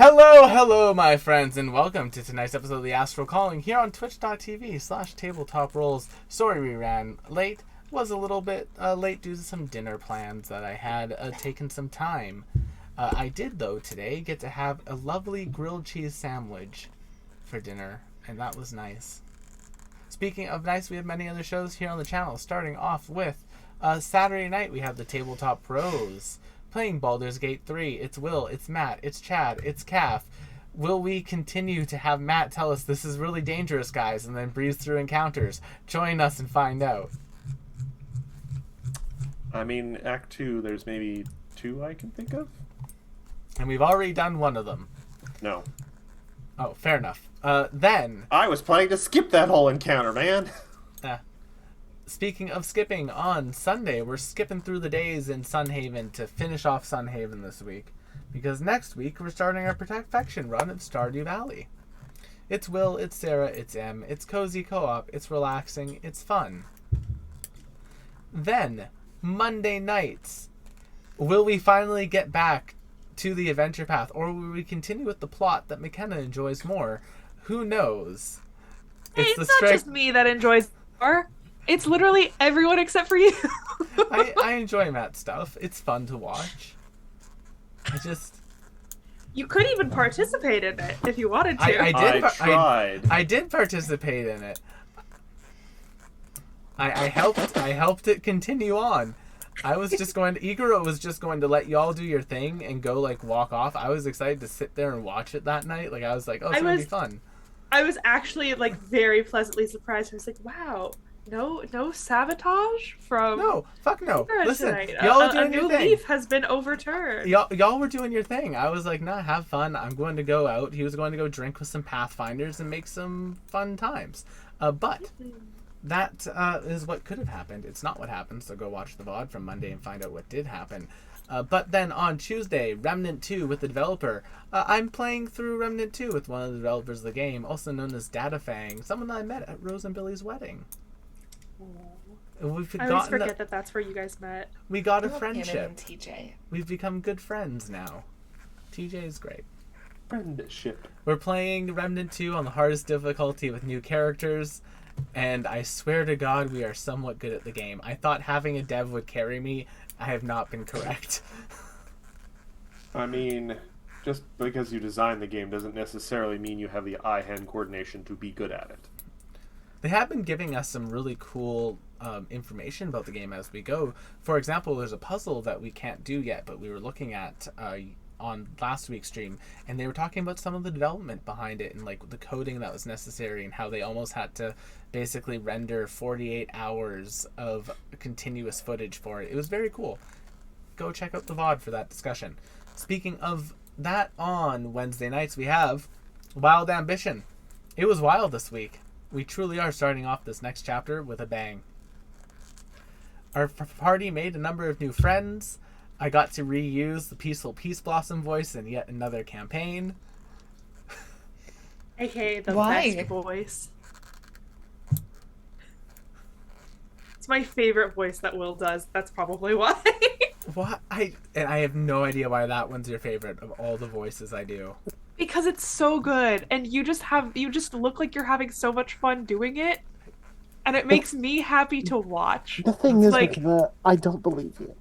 Hello, my friends, and welcome to tonight's episode of the Astral Calling here on twitch.tv/tabletop rolls. Sorry we ran late. Was a little bit late due to some dinner plans that I had taken some time. I did, though, today get to have a lovely grilled cheese sandwich for dinner, and that was nice. Speaking of nice, we have many other shows here on the channel, starting off with Saturday night we have the Tabletop Pros. Playing Baldur's Gate 3, it's Will, it's Matt, it's Chad, it's Calf. Will we continue to have Matt tell us this is really dangerous, guys, and then breeze through encounters? Join us and find out. I mean, Act 2, there's maybe 2 I can think of? And we've already done one of them. No. Oh, fair enough. Then... I was planning to skip that whole encounter, man! Speaking of skipping, on Sunday, we're skipping through the days in Sunhaven to finish off Sunhaven this week. Because next week, we're starting our Perfection run of Stardew Valley. It's Will, it's Sarah, it's Em, it's cozy co-op, it's relaxing, it's fun. Then, Monday nights, will we finally get back to the adventure path, or will we continue with the plot that McKenna enjoys more? Who knows? It's not just me that enjoys more. It's literally everyone except for you. I enjoy Matt's stuff. It's fun to watch. You could even participate in it if you wanted to. I tried. I did participate in it. I helped it continue on. Igor was just going to let y'all do your thing and go walk off. I was excited to sit there and watch it that night. I was like, oh, it's gonna be fun. I was actually very pleasantly surprised. I was like, wow. No sabotage from... No, fuck no. Listen, tonight. y'all are doing a your new thing. leaf has been overturned. Y'all were doing your thing. I was like, nah, have fun. I'm going to go out. He was going to go drink with some Pathfinders and make some fun times. But that is what could have happened. It's not what happened, so go watch the VOD from Monday and find out what did happen. But then on Tuesday, Remnant 2 with the developer. I'm playing through Remnant 2 with one of the developers of the game, also known as Datafang, someone that I met at Rose and Billy's wedding. I always forget that that's where you guys met. We got a friendship. TJ. We've become good friends now. TJ is great. Friendship. We're playing Remnant 2 on the hardest difficulty with new characters, and I swear to God we are somewhat good at the game. I thought having a dev would carry me. I have not been correct. I mean, just because you design the game doesn't necessarily mean you have the eye-hand coordination to be good at it. They have been giving us some really cool information about the game as we go. For example, there's a puzzle that we can't do yet, but we were looking at on last week's stream, and they were talking about some of the development behind it and the coding that was necessary and how they almost had to basically render 48 hours of continuous footage for it. It was very cool. Go check out the VOD for that discussion. Speaking of that, on Wednesday nights we have Wild Ambition. It was wild this week. We truly are starting off this next chapter with a bang. Our party made a number of new friends. I got to reuse the Peaceful Peace Blossom voice in yet another campaign. AKA the Why? best voice. It's my favorite voice that Will does. That's probably why. What? I have no idea why that one's your favorite of all the voices I do. Because it's so good, and you just look like you're having so much fun doing it, and it makes me happy to watch. The thing is, I don't believe you.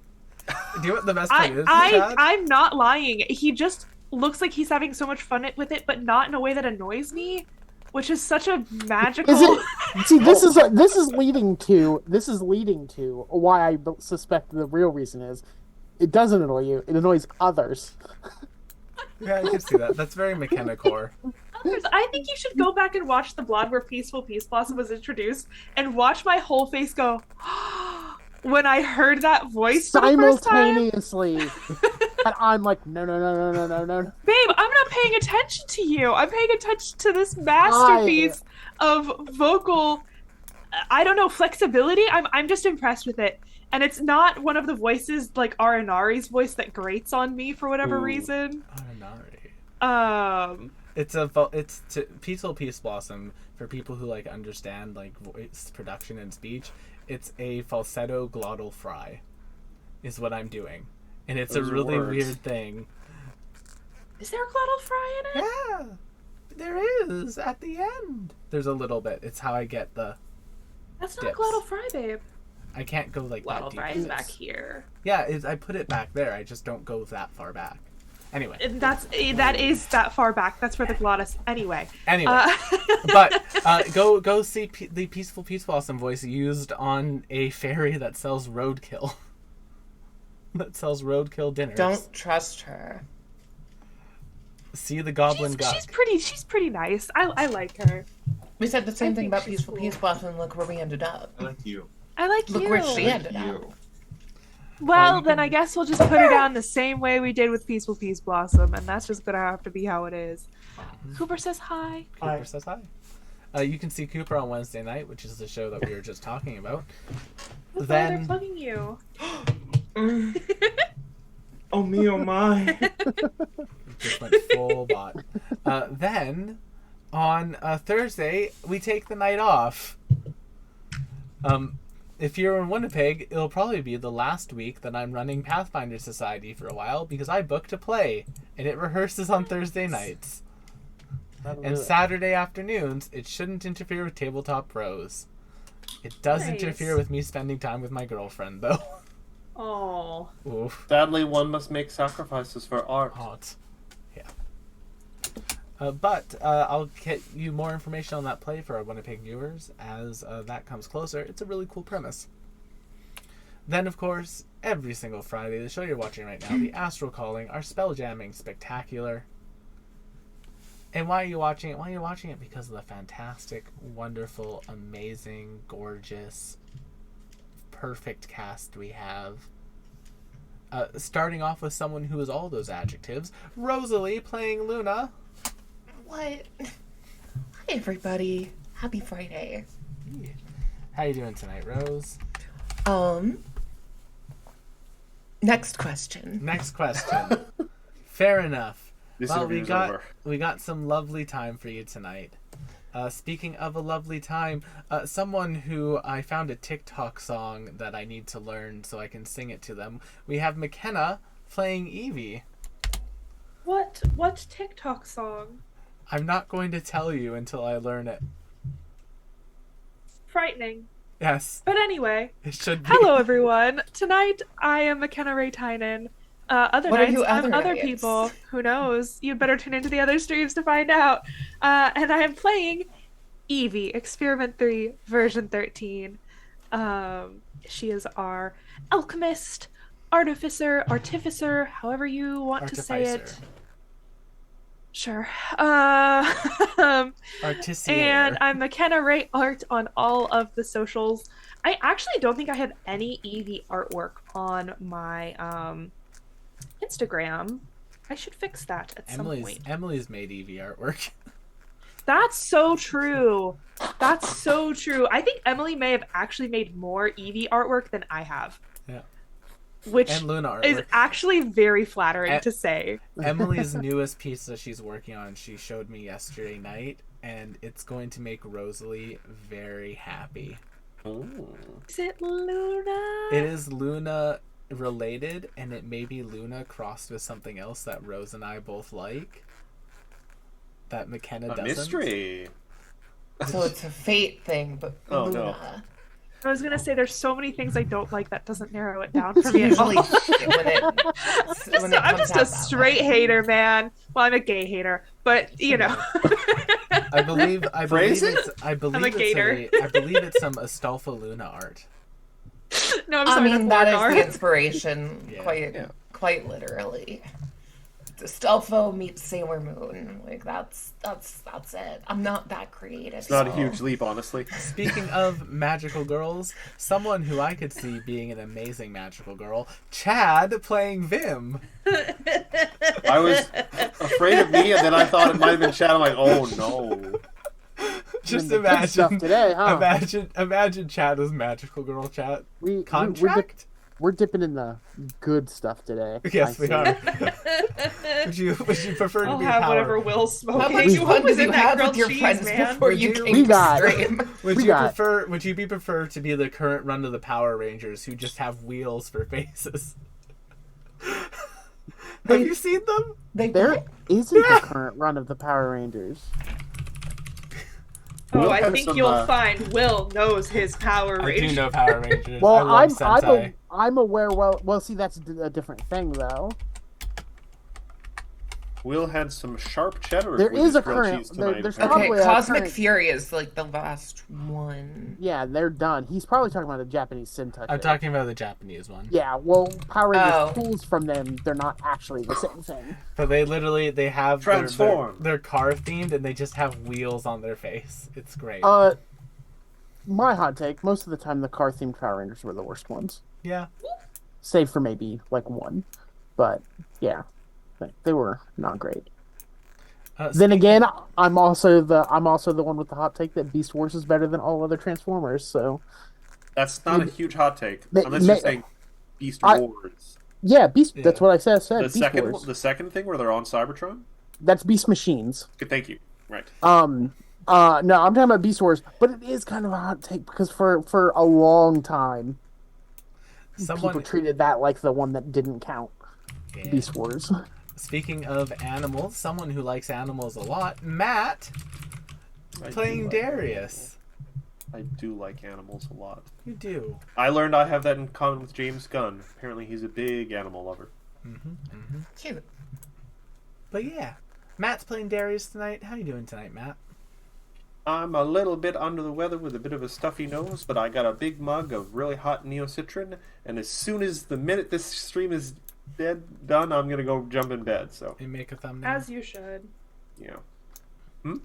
Do you know what the best part is, Chad? I'm not lying. He just looks like he's having so much fun with it, but not in a way that annoys me, which is such a magical... See, this is leading to why I suspect the real reason is it doesn't annoy you, it annoys others. Yeah, I can see that. That's very McKenna core. I think you should go back and watch the blog where Peaceful Peace Blossom was introduced and watch my whole face go when I heard that voice for the first time. Simultaneously. And I'm like, no. Babe, I'm not paying attention to you. I'm paying attention to this masterpiece of vocal, I don't know, flexibility. I'm just impressed with it. And it's not one of the voices like Arinari's voice that grates on me for whatever reason. Arinari. It's Peaceful Peace Blossom for people who understand voice production and speech. It's a falsetto glottal fry, is what I'm doing, and it's a really weird thing. Is there a glottal fry in it? Yeah, there is at the end. There's a little bit. It's how I get the. That's not Dips. glottal fry, babe. I can't go like that Glottal deep. fry with is back this. here. Yeah, I put it back there. I just don't go that far back. Anyway. That is that far back. That's where the glottis. Anyway. But go see the Peaceful Peace Blossom voice used on a fairy that sells roadkill. That sells roadkill dinners. Don't trust her. See the Goblin Guck. She's pretty nice. I like her. We said the same thing think about she's Peaceful cool. Peace Blossom. Look where we ended up. I like you. I like Look you. where she ended up. You. Well, then I guess we'll just put her down the same way we did with Peaceful Peace Blossom, and that's just gonna have to be how it is. Cooper says hi. Cooper says hi. You can see Cooper on Wednesday night, which is the show that we were just talking about. Look, they're Then plugging you. Oh me, oh my. just went full bot. Then on Thursday we take the night off. If you're in Winnipeg, it'll probably be the last week that I'm running Pathfinder Society for a while because I booked a play and it rehearses on Thursday nights. And Saturday afternoons, it shouldn't interfere with Tabletop Pros. It does Nice. interfere with me spending time with my girlfriend, though. Oh. Oof. Sadly, one must make sacrifices for art. Hot. Yeah. But I'll get you more information on that play for our Winnipeg viewers as that comes closer. It's a really cool premise. Then, of course, every single Friday, the show you're watching right now, the Astral Calling, our spelljamming spectacular. And why are you watching it? Why are you watching it? Because of the fantastic, wonderful, amazing, gorgeous, perfect cast we have. Starting off with someone who is all those adjectives, Rosalie playing Luna. What? Hi, everybody. Happy Friday. How you doing tonight, Rose? Next question. Next question. Fair enough. This Well, interview's over. we got some lovely time for you tonight. Speaking of a lovely time, someone who I found a TikTok song that I need to learn so I can sing it to them. We have McKenna playing Evie. What TikTok song? I'm not going to tell you until I learn it. Frightening. Yes, But anyway, it should be. hello everyone. Tonight I am McKenna Ray Tynan. Other What are nights you I'm other other nights? people. Who knows? You'd better tune into the other streams to find out. And I am playing Evie, Experiment 3, version 13. She is our alchemist, artificer, however you want to say it. Artificer. Sure. Artissier. And I'm McKenna Ray Art on all of the socials. I actually don't think I have any Evie artwork on my Instagram. I should fix that at some point. Emily's made Evie artwork. That's so true. That's so true. I think Emily may have actually made more Evie artwork than I have. Yeah. Which And Luna is artwork. actually very flattering to say. Emily's newest piece that she's working on, she showed me yesterday night, and it's going to make Rosalie very happy. Ooh. Is it Luna? It is Luna related, and it may be Luna crossed with something else that Rose and I both like. That McKenna A doesn't. mystery. So it's a fate thing, but Oh, Luna. no. I was gonna say there's so many things I don't like that doesn't narrow it down for It's me at all. usually shit when it I'm comes just out a that straight way. hater, man. Well, I'm a gay hater, but you know. I believe Phrase it? it's I believe a gator. I believe it's some Astolfo Luna art. No, I'm I sorry. mean, that's that is Lorgar. the inspiration, Yeah. quite literally. Stelfo meets Sailor Moon. Like that's it. I'm not that creative. It's not a so- huge leap, honestly. Speaking of magical girls, someone who I could see being an amazing magical girl, Chad playing Vim. I was afraid of me, and then I thought it might have been Chad. I'm like, oh no. Just The good stuff imagine, today, huh? imagine Chad as magical girl. Chat We're contract. we're dipping in the good stuff today. Yes, I we see. are. would you prefer to I'll be have power? whatever Will's smoking. How much What fun was did you in that have grilled with your cheese, friends man? before Would you you- came We to got- stream? Would We you got- prefer? Would you be prefer to be the current run of the Power Rangers who just have wheels for faces? Have you seen them? They They're isn't the current run of the Power Rangers. Oh, Will I has think some, you'll find Will knows his Power I Rangers. do know Power Rangers. Well, I love Sentai. I'm aware. Well, see, that's a different thing, though. Will had some sharp cheddar There with is his a grilled current- cheese tonight. there's apparently. Okay, Probably a Cosmic current- Fury is like the last one. Yeah, they're done. He's probably talking about a Japanese Sentai. I'm show. talking about the Japanese one. Yeah, well, Power Rangers Oh. pulls from them. They're not actually the same thing. But they literally they have Transform. their car themed and they just have wheels on their face. It's great. My hot take: most of the time, the car-themed Power Rangers were the worst ones, yeah. save for maybe like one. But yeah, they were not great. Then again, I'm also the one with the hot take that Beast Wars is better than all other Transformers. So That's not a huge hot take. May- Unless may- you're saying Beast I- Wars. yeah, Beast. Yeah. That's what I said. The Beast second, Wars. the second thing where they're on Cybertron. That's Beast Machines. Okay, thank you. Right. No, I'm talking about Beast Wars, but it is kind of a hot take because for a long time, people treated that like the one that didn't count. Yeah. Beast Wars. Speaking of animals, someone who likes animals a lot, Matt, playing Darius. I do like animals a lot. You do. I learned I have that in common with James Gunn. Apparently, he's a big animal lover. Cute. But yeah, Matt's playing Darius tonight. How you doing tonight, Matt? I'm a little bit under the weather with a bit of a stuffy nose, but I got a big mug of really hot Neocitrin, and as soon as the minute this stream is done, I'm gonna go jump in bed. So And make a thumbnail. As you should. yeah, And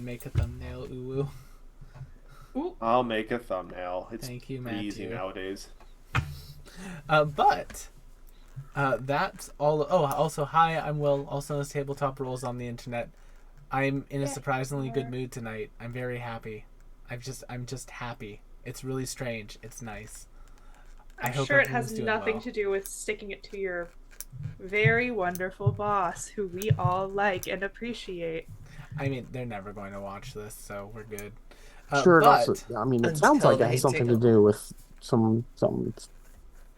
make a thumbnail. Ooh. I'll make a thumbnail. It's Thank you, pretty easy Matthew. nowadays. But that's all. Oh, also hi. I'm Will. Also known as Tabletop Rules on the internet. I'm in a surprisingly good mood tonight. I'm very happy. I'm just happy. It's really strange. It's nice. I'm sure it has nothing to do with sticking it to your very wonderful boss, who we all like and appreciate. I mean, they're never going to watch this, so we're good. Sure, but, I mean, it sounds like it has something to do with some. yeah.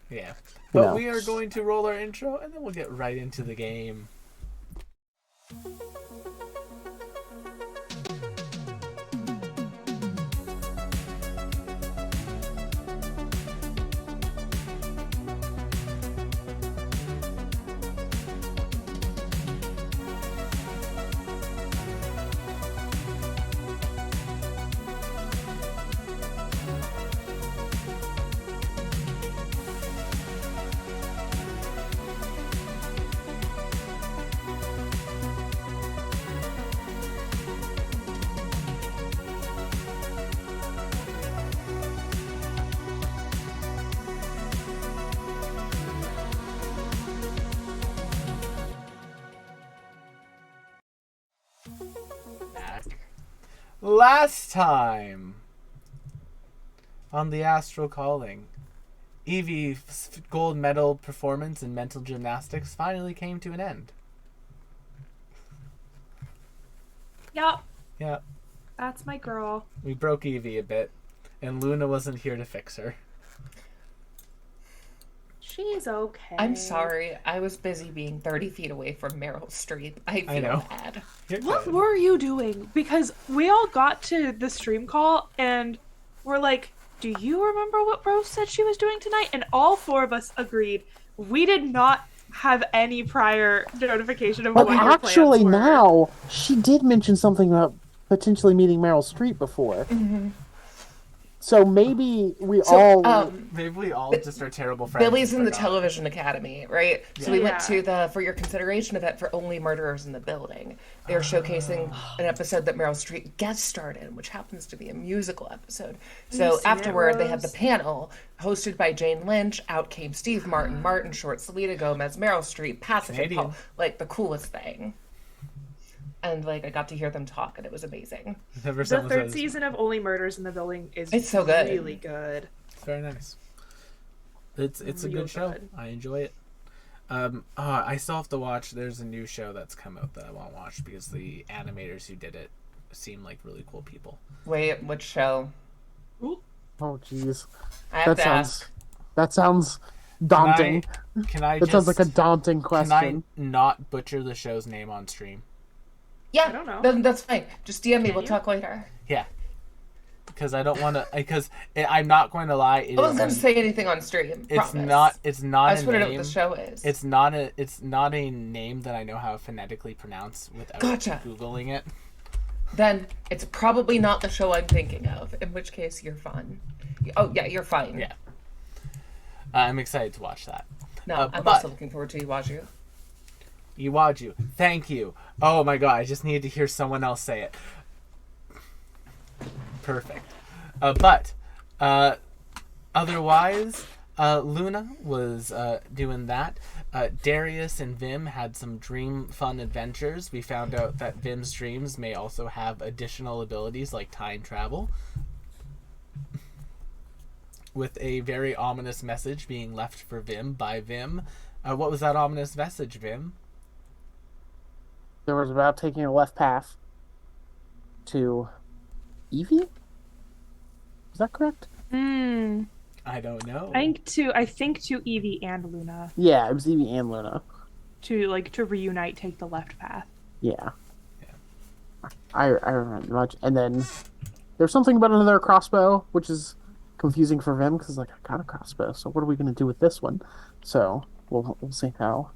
You But know. we are going to roll our intro, and then we'll get right into the game. Last time on the Astral Calling, Evie's gold medal performance in mental gymnastics finally came to an end. Yup, Yeah, that's my girl. we broke Evie a bit, and Luna wasn't here to fix her. She's okay. I'm sorry. I was busy being 30 feet away from Meryl Streep. I feel know. bad. You're What good. were you doing? Because we all got to the stream call and we're like, do you remember what Rose said she was doing tonight? And all four of us agreed we did not have any prior notification of But what your actually, plans were. now she did mention something about potentially meeting Meryl Streep before. So maybe we all. Maybe we all just are terrible friends. Billy's and in the forgot. Television Academy, right? So we went Yeah. to the For Your Consideration event for Only Murderers in the Building. They were showcasing an episode that Meryl Streep guest starred in, which happens to be a musical episode. So see it, afterward, they had the Rose? panel hosted by Jane Lynch. Out came Steve Martin Short, Selena Gomez, Meryl Streep, Pacific Canadian. Paul, like the coolest thing. And like I got to hear them talk, and it was amazing. Whenever The someone third says, season of Only Murders in the Building is It's so good. really good. It's very nice. It's a Real good show. good. I enjoy it. I still have to watch. There's a new show that's come out that I want to watch because the animators who did it seem like really cool people. Wait, which show? Oh, jeez. I have That to ask. sounds. That sounds. daunting. Can I That just... sounds like a daunting Can I question. not butcher the show's name on stream? Yeah, I don't know. then that's fine. Just DM me. Can We'll you? talk later. Yeah. Because I don't want to... Because I'm not going to lie. I wasn't going to say anything on stream. It's promise. It's not I just a want to know name. what the show is. It's not a name that I know how to phonetically pronounce without Gotcha. Googling it. Then it's probably not the show I'm thinking of, in which case you're fine. Oh, yeah, you're fine. Yeah. I'm excited to watch that. No, I'm but- also looking forward to Iwaju. Iwaju. Thank you. Oh my god, I just needed to hear someone else say it. Perfect. Otherwise, Luna was doing that. Darius and Vim had some dream fun adventures. We found out that Vim's dreams may also have additional abilities like time travel, with a very ominous message being left for Vim by Vim. What was that ominous message, Vim? There was about taking a left path to Evie? Is that correct? I don't know. I think to Evie and Luna Yeah, it was Evie and Luna. to reunite, take the left path. Yeah. I remember much. And then there's something about another crossbow, which is confusing for Vim because like I got a crossbow, so what are we gonna do with this one? So we'll see how.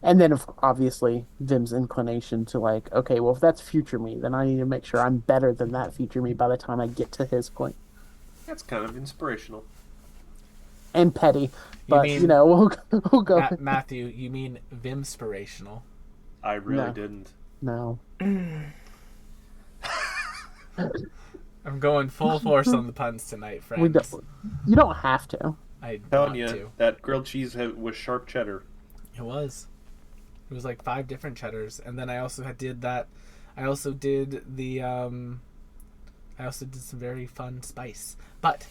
And then obviously Vim's inclination to like, okay, well if that's future me, then I need to make sure I'm better than that future me by the time I get to his point. That's kind of inspirational. And petty, but mean- you know we'll go. Matthew, you mean Vimspirational? I really No. didn't. No. I'm going full force on the puns tonight, We friends. don't, you don't have to. I Telling want you, to. that grilled cheese was sharp cheddar. It was. It was like 5 different cheddars, and then I also did that. I also did the. I also did some very fun spice, but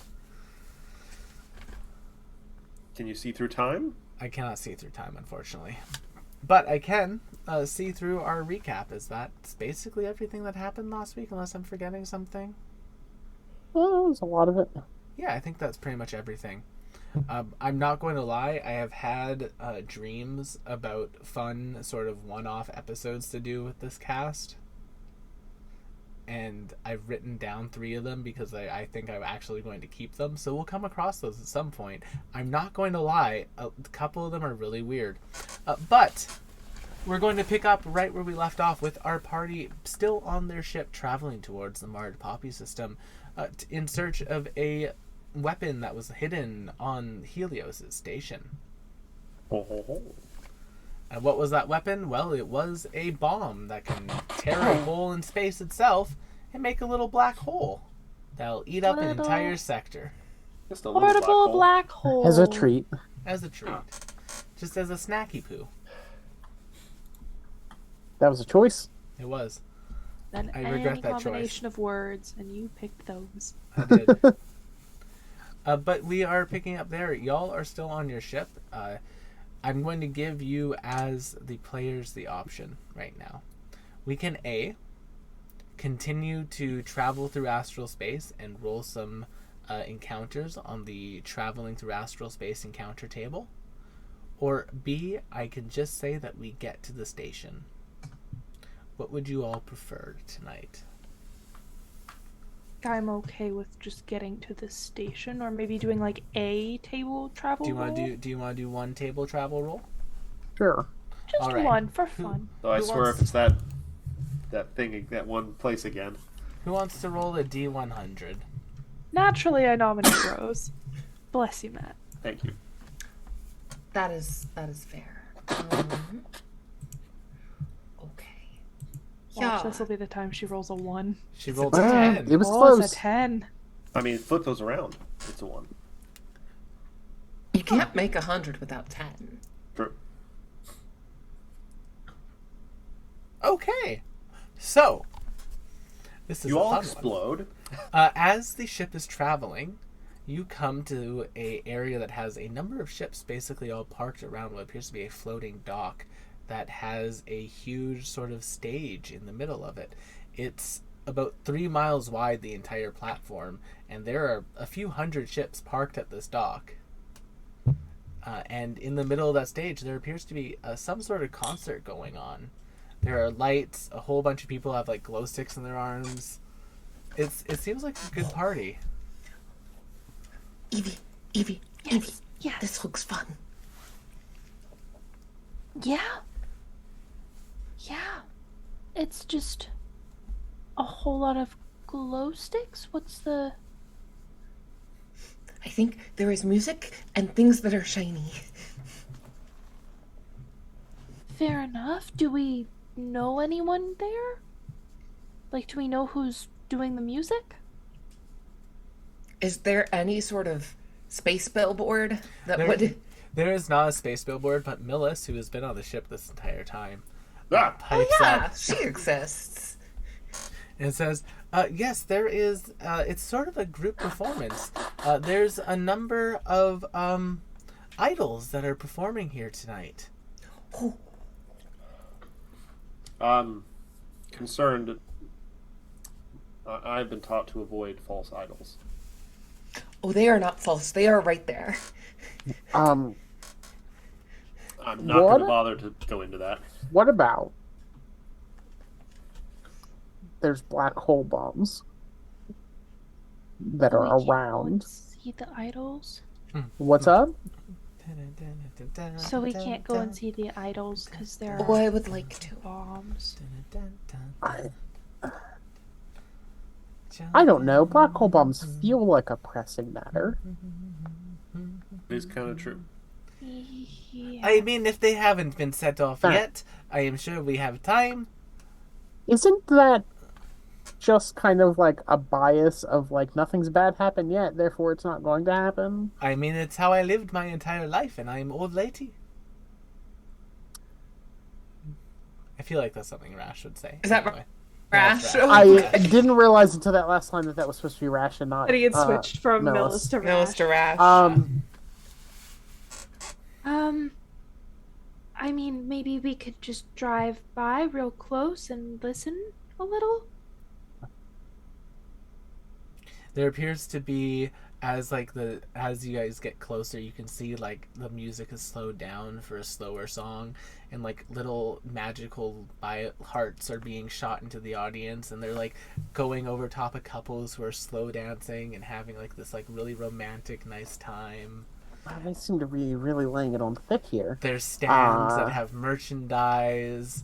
Can you see through time? I cannot see through time, unfortunately. But I can see through our recap. Is that's basically everything that happened last week, unless I'm forgetting something? Well, there's a lot of it. Yeah, I think that's pretty much everything. I'm not going to lie, I have had dreams about fun sort of one-off episodes to do with this cast. And I've written down 3 of them because I think I'm actually going to keep them. So we'll come across those at some point. I'm not going to lie, a couple of them are really weird. But we're going to pick up right where we left off with our party still on their ship traveling towards the Marred Poppy system in search of a weapon that was hidden on Helios' station. And what was that weapon? Well, it was a bomb that can tear a hole in space itself and make a little black hole that'll eat up an entire sector Just a little black Portable hole. black hole. As a treat. as a treat. Just as a snacky poo. That was a choice. It was. Then I regret any that choice. combination of words, and you picked those. I did. But we are picking up there. Y'all are still on your ship. I'm going to give you, as the players, the option right now. We can A, continue to travel through astral space and roll some encounters on the traveling through astral space encounter table. Or B, I can just say that we get to the station. What would you all prefer tonight? I'm okay with just getting to the station, or maybe doing like a table travel. Do you want roll? to do one table travel roll? Sure. Just All right. one for fun? So I Who swear wants- if it's that thing, that one place again. Who wants to roll a D100? Naturally, I nominate Rose. Bless you, Matt. Thank you. That is fair. Okay. Watch, this will be the time she rolls a 1. She rolled a Ah, 10. it was Oh, close. it's a 10. I mean, flip those around. It's a 1. You can't make 100 without 10. True. Okay. So, this is You a all fun explode. one. As the ship is traveling, you come to a area that has a number of ships basically all parked around what appears to be a floating dock that has a huge sort of stage in the middle of it. It's about 3 miles wide, the entire platform, and there are a few hundred ships parked at this dock. And in the middle of that stage, there appears to be some sort of concert going on. There are lights. A whole bunch of people have like glow sticks in their arms. It seems like a good party. Evie, Yes. this looks fun. Yeah. Yeah. It's just a whole lot of glow sticks. What's the... I think there is music and things that are shiny. Fair enough. Do we know anyone there? Like, do we know who's doing the music? Is there any sort of space billboard that would... There is not a space billboard, but Millis, who has been on the ship this entire time, Ah, pipes Yeah, up she exists. and says, yes, there is, it's sort of a group performance. There's a number of idols that are performing here tonight. Concerned. I've been taught to avoid false idols. Oh, they are not false. They are right there. I'm not What? going to bother to go into that. What about there's black hole bombs that We are can't go around? and see the idols? What's up? So we can't go and see the idols because there Oh, are I would like to. bombs. I don't know. Black hole bombs feel like a pressing matter. It is kind of true. Yeah. I mean, if they haven't been set off Huh. yet, I am sure we have time. Isn't that just kind of like a bias of like nothing's bad happened yet, therefore it's not going to happen? I mean, it's how I lived my entire life, and I'm old lady. I feel like that's something Rash would say. Is that anyway. Rash? Yeah, I didn't realize until that last line that was supposed to be Rash and not. And he had switched from Millis. Millis to Millis Rash. to Rash. I mean, maybe we could just drive by real close and listen a little. There appears to be, as you guys get closer, you can see like the music is slowed down for a slower song, and like little magical hearts are being shot into the audience, and they're like going over top of couples who are slow dancing and having like this like really romantic, nice time. I seem to be really laying it on thick here. There's stands that have merchandise,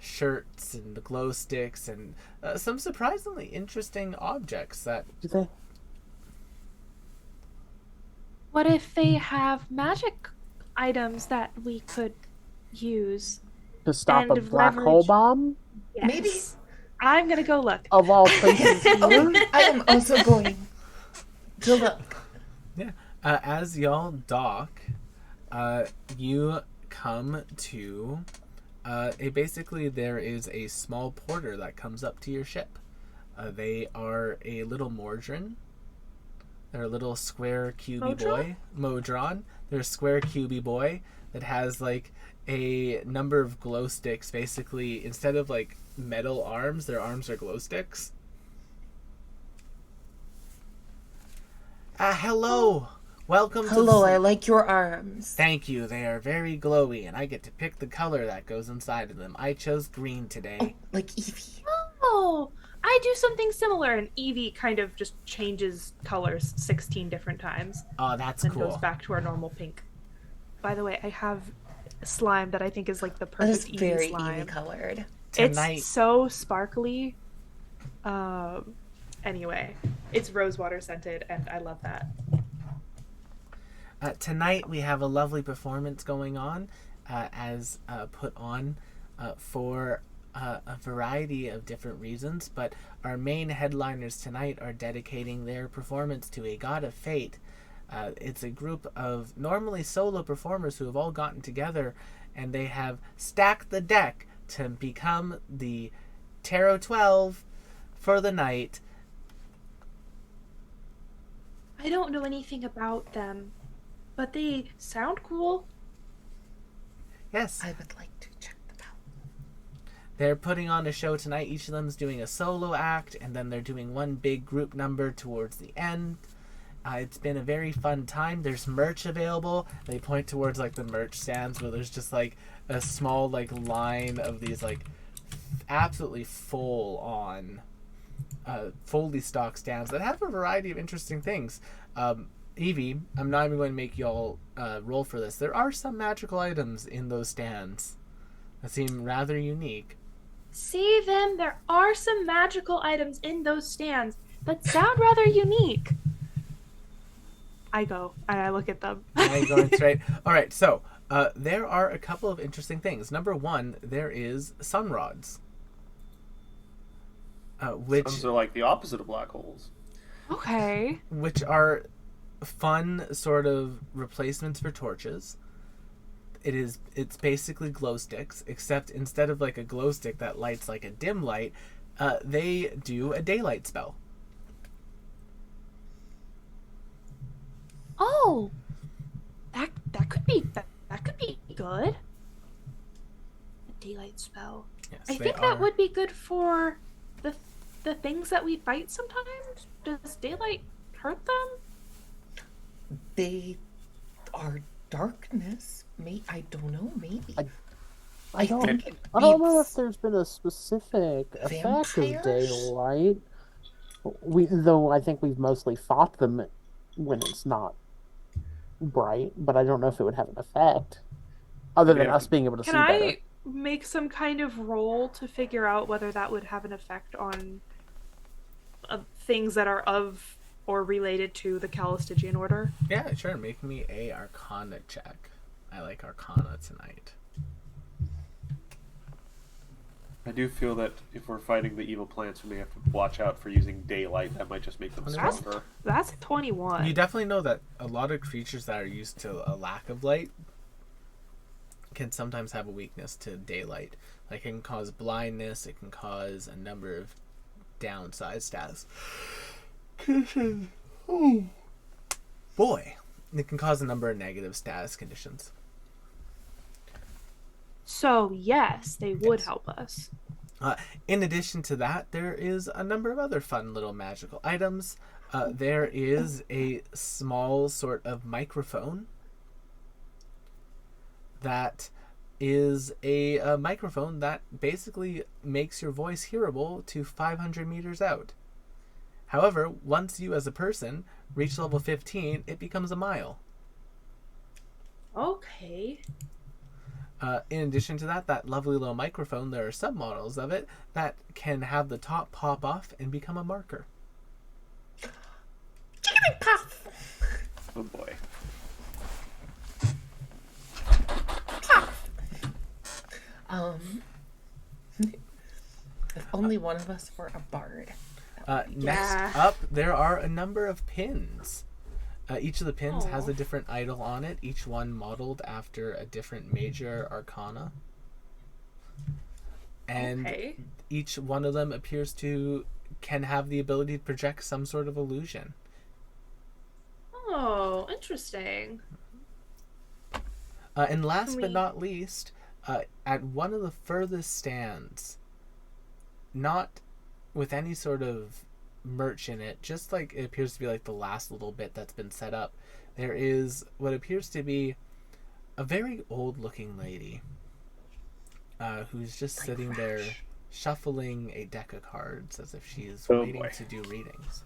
shirts and glow sticks, and some surprisingly interesting objects that Do they? What if they have magic items that we could use? To stop a And black hole leverage. bomb? Yes. Maybe. I'm gonna go look. Of all places Oh, here? I am also going to look. Yeah. As y'all dock, you come to basically there is a small porter that comes up to your ship. They are a little Mordrin. They're a little square cubey boy. Modron. They're a square cubey boy that has like a number of glow sticks. Basically, instead of like metal arms, their arms are glow sticks. Hello. Welcome Hello, to I like your arms. Thank you. They are very glowy, and I get to pick the color that goes inside of them. I chose green today. Like Evie. Oh, I do something similar, and Evie kind of just changes colors 16 different times, Oh, that's and cool. goes back to our normal pink. By the way, I have a slime that I think is like the That is perfect very Evie slime. Evie colored. Tonight, It's so sparkly. Anyway, it's rosewater scented, and I love that. tonight we have a lovely performance going on, as put on for a variety of different reasons. But our main headliners tonight are dedicating their performance to a god of fate. It's a group of normally solo performers who have all gotten together, and they have stacked the deck to become the Tarot 12 for the night. I don't know anything about them, but they sound cool. Yes, I would like to check them out. they're putting on a show tonight. Each of them's doing a solo act, and then they're doing one big group number towards the end. It's been a very fun time. There's merch available. They point towards like the merch stands where there's just like a small like line of these like absolutely full on fully stocked stands that have a variety of interesting things. Evie, I'm not even going to make y'all roll for this. There are some magical items in those stands that seem rather unique. See them? There are some magical items in those stands that sound rather unique. I go and I look at them. Now you're going straight. All right, so there are a couple of interesting things. Number one, there is sun rods. Which Suns are like the opposite of black holes. Okay. Which are fun sort of replacements for torches. It's basically glow sticks, except instead of like a glow stick that lights like a dim light, they do a daylight spell. Oh, that could be good. A daylight spell. Yes, I they think are. that would be good for the things that we fight sometimes. Does daylight hurt them? They are darkness. I don't know. Maybe. I don't think it know beats if there's been a specific effect of vampires? daylight. Though I think we've mostly fought them when it's not bright, but I don't know if it would have an effect other than us being able to see Can better. I make some kind of roll to figure out whether that would have an effect on things that are of or related to the Calistigian Order? Yeah, sure. Make me a Arcana check. I like Arcana tonight. I do feel that if we're fighting the evil plants, we may have to watch out for using daylight. That might just make them stronger. That's 21. You definitely know that a lot of creatures that are used to a lack of light can sometimes have a weakness to daylight. Like it can cause blindness, it can cause a number of downside status. Oh boy. It can cause a number of negative status conditions. So, yes, they would Yes. help us. In addition to that, there is a number of other fun little magical items. There is a small sort of microphone that is a microphone that basically makes your voice hearable to 500 meters out. However, once you as a person reach level 15, it becomes a mile. Okay. In addition to that, that lovely little microphone, there are submodels of it that can have the top pop off and become a marker. Oh boy. If only one of us were a bard. Next up, there are a number of pins. Each of the pins has a different idol on it, each one modeled after a different major arcana. And each one of them appears to can have the ability to project some sort of illusion. Oh, interesting. And last but not least, at one of the furthest stands, not with any sort of merch in it, just like it appears to be like the last little bit that's been set up, there is what appears to be a very old looking lady who's just sitting there shuffling a deck of cards as if she's waiting to do readings.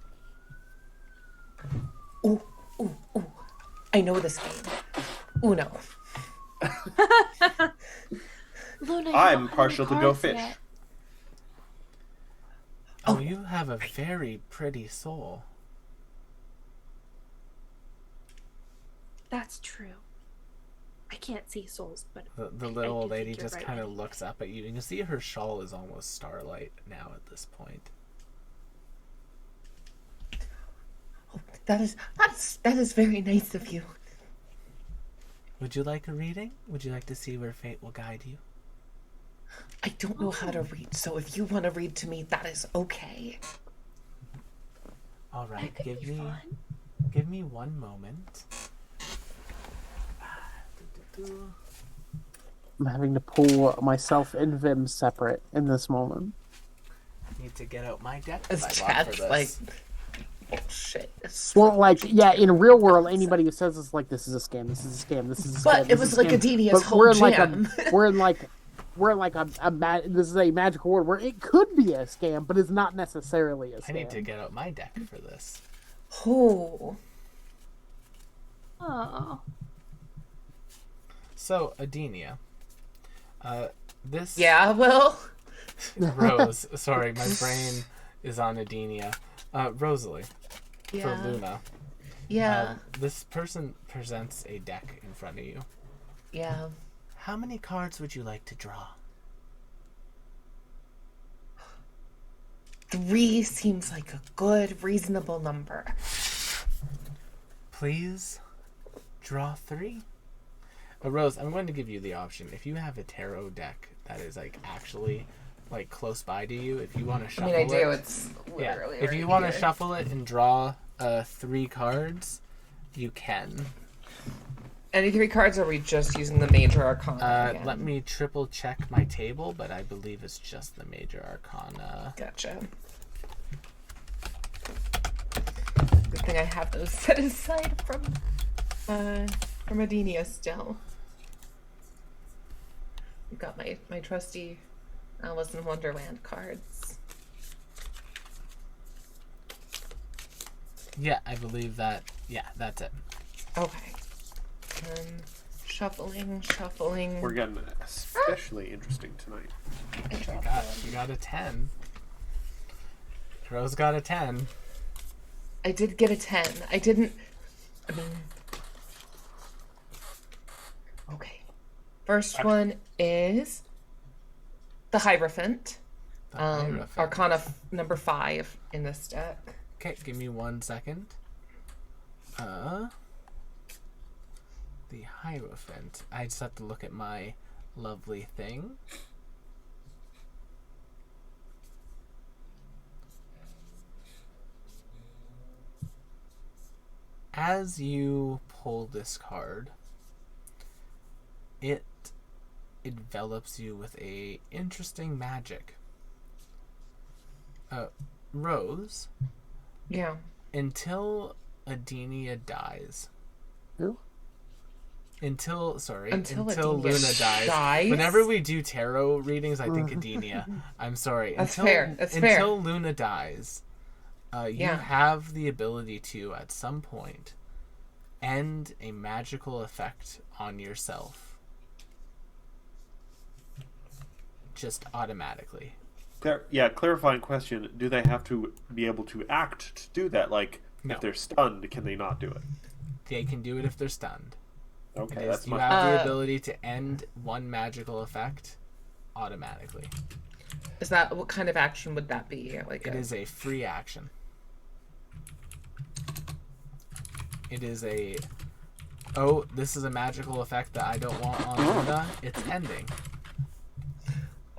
Ooh, ooh, ooh. I know this game. Uno. Luna, I'm partial to go fish. Yet. Oh, you have a very pretty soul. That's true. I can't see souls, but The little old do think lady you're just right. kind of looks up at you. You can see her shawl is almost starlight now at this point. Oh, that is very nice of you. Would you like a reading? Would you like to see where fate will guide you? I don't know how to read, so if you want to read to me, that is okay. All right, That could be fun. give me one moment. I'm having to pull myself and Vim separate in this moment. Need to get out my deck. As I bought Chad's for like, this. Oh shit! Well, like, yeah, in real world, anybody who says this, like, this is a scam, this is a scam, this is a scam. But it was like Adenia's whole jam. We're in like this is a magical world where it could be a scam, but it's not necessarily a scam. I need to get out my deck for this. Oh. Oh. So, Adenia. This... Yeah, well... Rose. Sorry, my brain is on Adenia. Rosalie. Yeah. For Luna. Yeah. This person presents a deck in front of you. Yeah. How many cards would you like to draw? 3 seems like a good, reasonable number. Please draw 3. Rose, I'm going to give you the option. If you have a tarot deck that is like actually like close by to you, if you want to shuffle it. I mean, I do. It's literally If you want to shuffle it and draw 3 cards, you can. Any 3 cards, or are we just using the major arcana again? Let me triple check my table, but I believe it's just the major arcana. Gotcha. Good thing I have those set aside from Adenia still. We've got my trusty Alice in Wonderland cards. Yeah, I believe that. Yeah, that's it. Okay. Shuffling. We're getting especially interesting tonight. You got a 10. Rose got a 10. I did get a 10. I mean... Okay. First one is the Hierophant. Arcana number 5 in this deck. Okay, give me 1 second. The Hierophant. I just have to look at my lovely thing. As you pull this card, it envelops you with a interesting magic. Rose. Yeah. Until Adenia dies. Who? Until Adenia Luna dies. Whenever we do tarot readings, I think Adenia. I'm sorry. That's fair. Until Luna dies, you have the ability to, at some point, end a magical effect on yourself. Just automatically. Clarifying question. Do they have to be able to act to do that? Like, No. if they're stunned, can they not do it? They can do it if they're stunned. Okay, You that's have the ability to end one magical effect automatically. Is that... What kind of action would that be? Like It is a free action. It is a... Oh, this is a magical effect that I don't want on Luna. It's ending.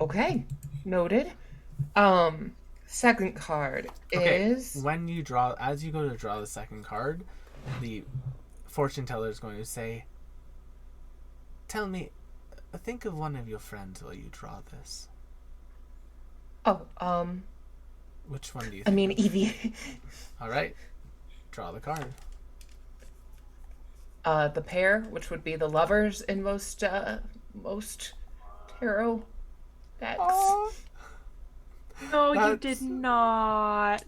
Okay. Noted. Second card is... When you draw... As you go to draw the second card, the fortune teller is going to say, tell me, think of one of your friends while you draw this. Oh, Which one do you think? I mean, Evie. All right. Draw the card. The pair, which would be the lovers in most tarot decks. No, you did not.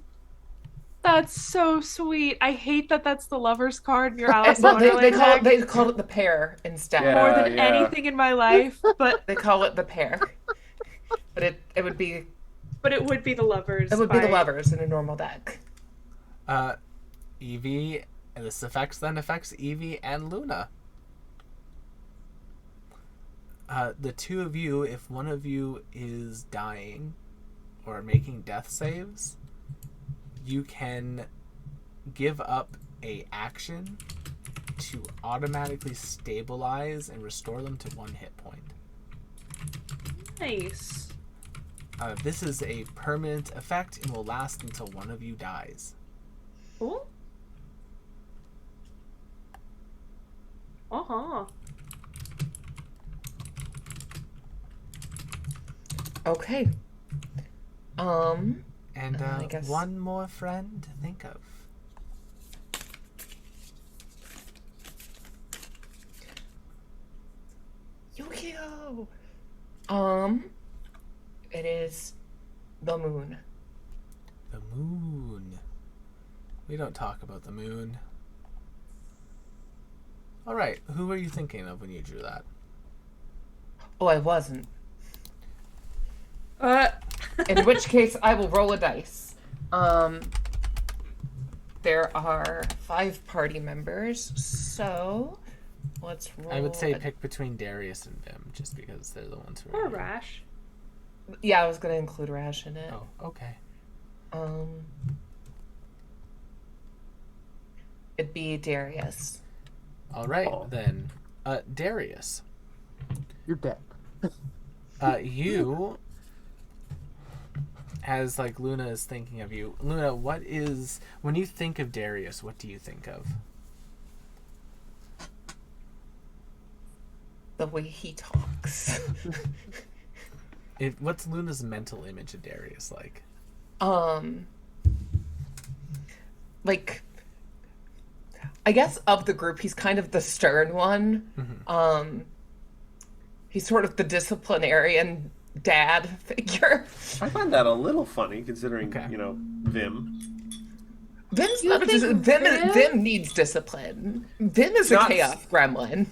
That's so sweet. I hate that that's the lover's card in your Alice in Well, Wonderland deck. they called it the pair instead. Yeah. More than anything in my life, but They call it the pair. But it would be... it would be the lovers. It would be the lovers in a normal deck. Evie, and this then affects Evie and Luna. The two of you, if one of you is dying or making death saves, you can give up a action to automatically stabilize and restore them to 1 hit point. Nice. This is a permanent effect and will last until one of you dies. Cool. Uh-huh. Okay. And I guess... one more friend to think of. no. It is the moon. The moon. We don't talk about the moon. All right, who were you thinking of when you drew that? Oh, I wasn't. In which case, I will roll a dice. There are 5 party members, so let's roll. I would say pick between Darius and Vim, just because they're the ones who are. Or Rash. Yeah, I was gonna include Rash in it. Oh, okay. It'd be Darius. All right, then. Darius. You're dead. You, as like Luna is thinking of you, Luna, when you think of Darius, what do you think of? The way he talks. What's Luna's mental image of Darius like? Like, I guess of the group, he's kind of the stern one. Mm-hmm. He's sort of the disciplinarian dad figure. I find that a little funny, considering, Okay. Vim. Vim's You not think Vim needs discipline. Vim is a Not- chaos gremlin.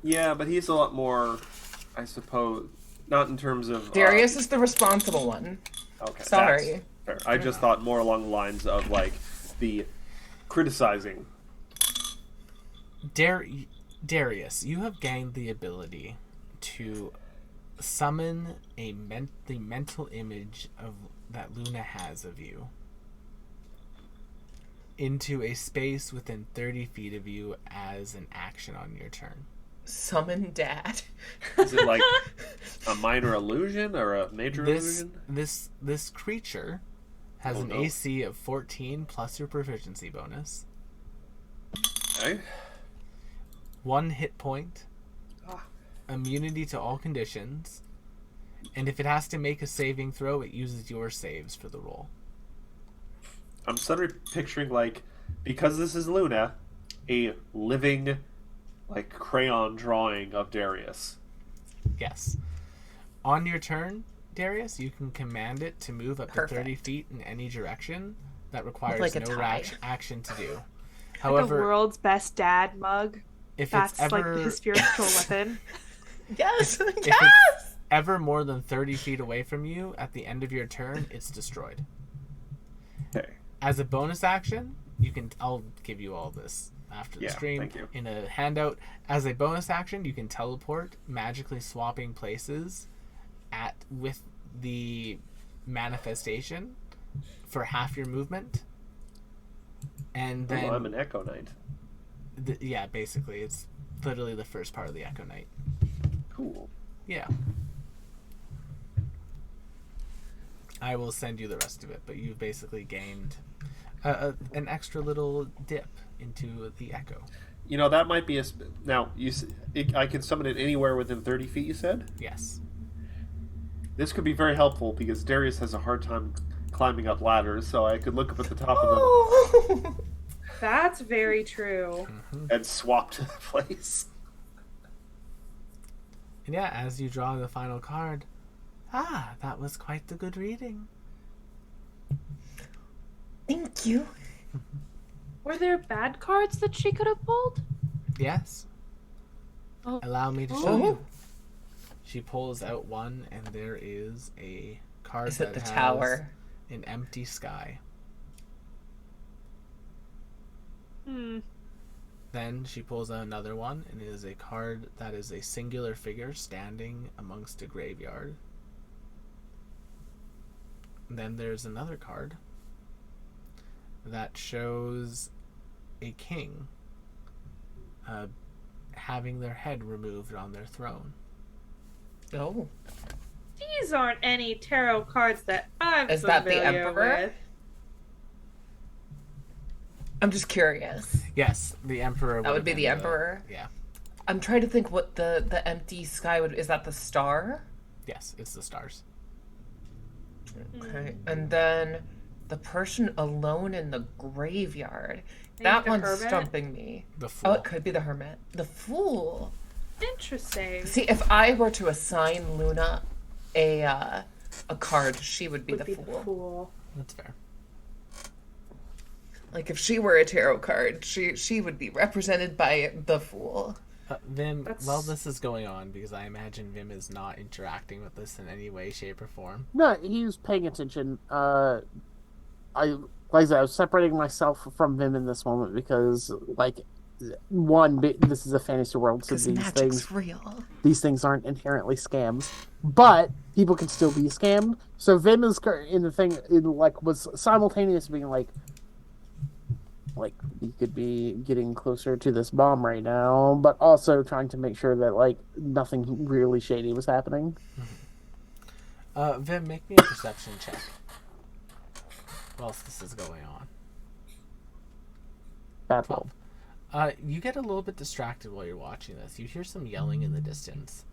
Yeah, but he's a lot more, I suppose, not in terms of... Darius is the responsible one. Okay, Sorry. that's fair. I just thought more along the lines of, like, the criticizing. Darius, you have gained the ability to summon the mental image that Luna has of you into a space within 30 feet of you as an action on your turn. Summon dad. Is it like a minor illusion or a major This illusion? this creature has an no. AC of 14 plus your proficiency bonus, Okay. 1 hit point, immunity to all conditions, and if it has to make a saving throw, it uses your saves for the roll. I'm suddenly picturing, like, because this is Luna, a living, like, crayon drawing of Darius. Yes. On your turn, Darius, you can command it to move up to 30 feet in any direction. That requires like a no tie. action to do. The However, world's best dad mug. if That's it's ever like his spiritual weapon. Yes. if Yes. it's ever more than 30 feet away from you at the end of your turn, it's destroyed. Okay. As a bonus action, I'll give you all this after the Yeah, stream thank you. in a handout. As a bonus action, you can teleport, magically swapping places with the manifestation for half your movement. And then I'm an Echo Knight. yeah, basically it's literally the first part of the Echo Knight. Cool. Yeah. I will send you the rest of it, but you've basically gained an extra little dip into the Echo. That might be now. I can summon it anywhere within 30 feet. You said Yes. this could be very helpful because Darius has a hard time climbing up ladders, so I could look up at the top of Oh. That's very true. them and swap to the place. And yeah, as you draw the final card, that was quite the good reading. Thank you. Were there bad cards that she could have pulled? Yes. Oh. Allow me to show Oh. you. She pulls out one, and there is a card Is that it the has tower? an empty sky. Then she pulls out another one, and it is a card that is a singular figure standing amongst a graveyard. Then there's another card that shows a king having their head removed on their throne. Oh. These aren't any tarot cards that I'm Is that the familiar Emperor? with. I'm just curious. Yes, the Emperor. That would have be been the Emperor? Yeah. I'm trying to think what the empty sky would... Is that the star? Yes, it's the stars. Okay. And then the person alone in the graveyard. Think That the one's hermit? stumping me. The Fool. Oh, it could be the hermit. The fool. Interesting. See, if I were to assign Luna a card, she would be the fool. That's fair. Like if she were a tarot card, she would be represented by the fool. Vim, while this is going on, because I imagine Vim is not interacting with this in any way, shape, or form. No, he was paying attention. Like I said, I was separating myself from Vim in this moment because, like, one, this is a fantasy world, so these things aren't inherently scams, but people can still be scammed. So Vim is in the thing, was simultaneous being like, we could be getting closer to this bomb right now, but also trying to make sure that, like, nothing really shady was happening. Vim, make me a perception check whilst this is going on. Bad roll. You get a little bit distracted while you're watching this. You hear some yelling in the distance,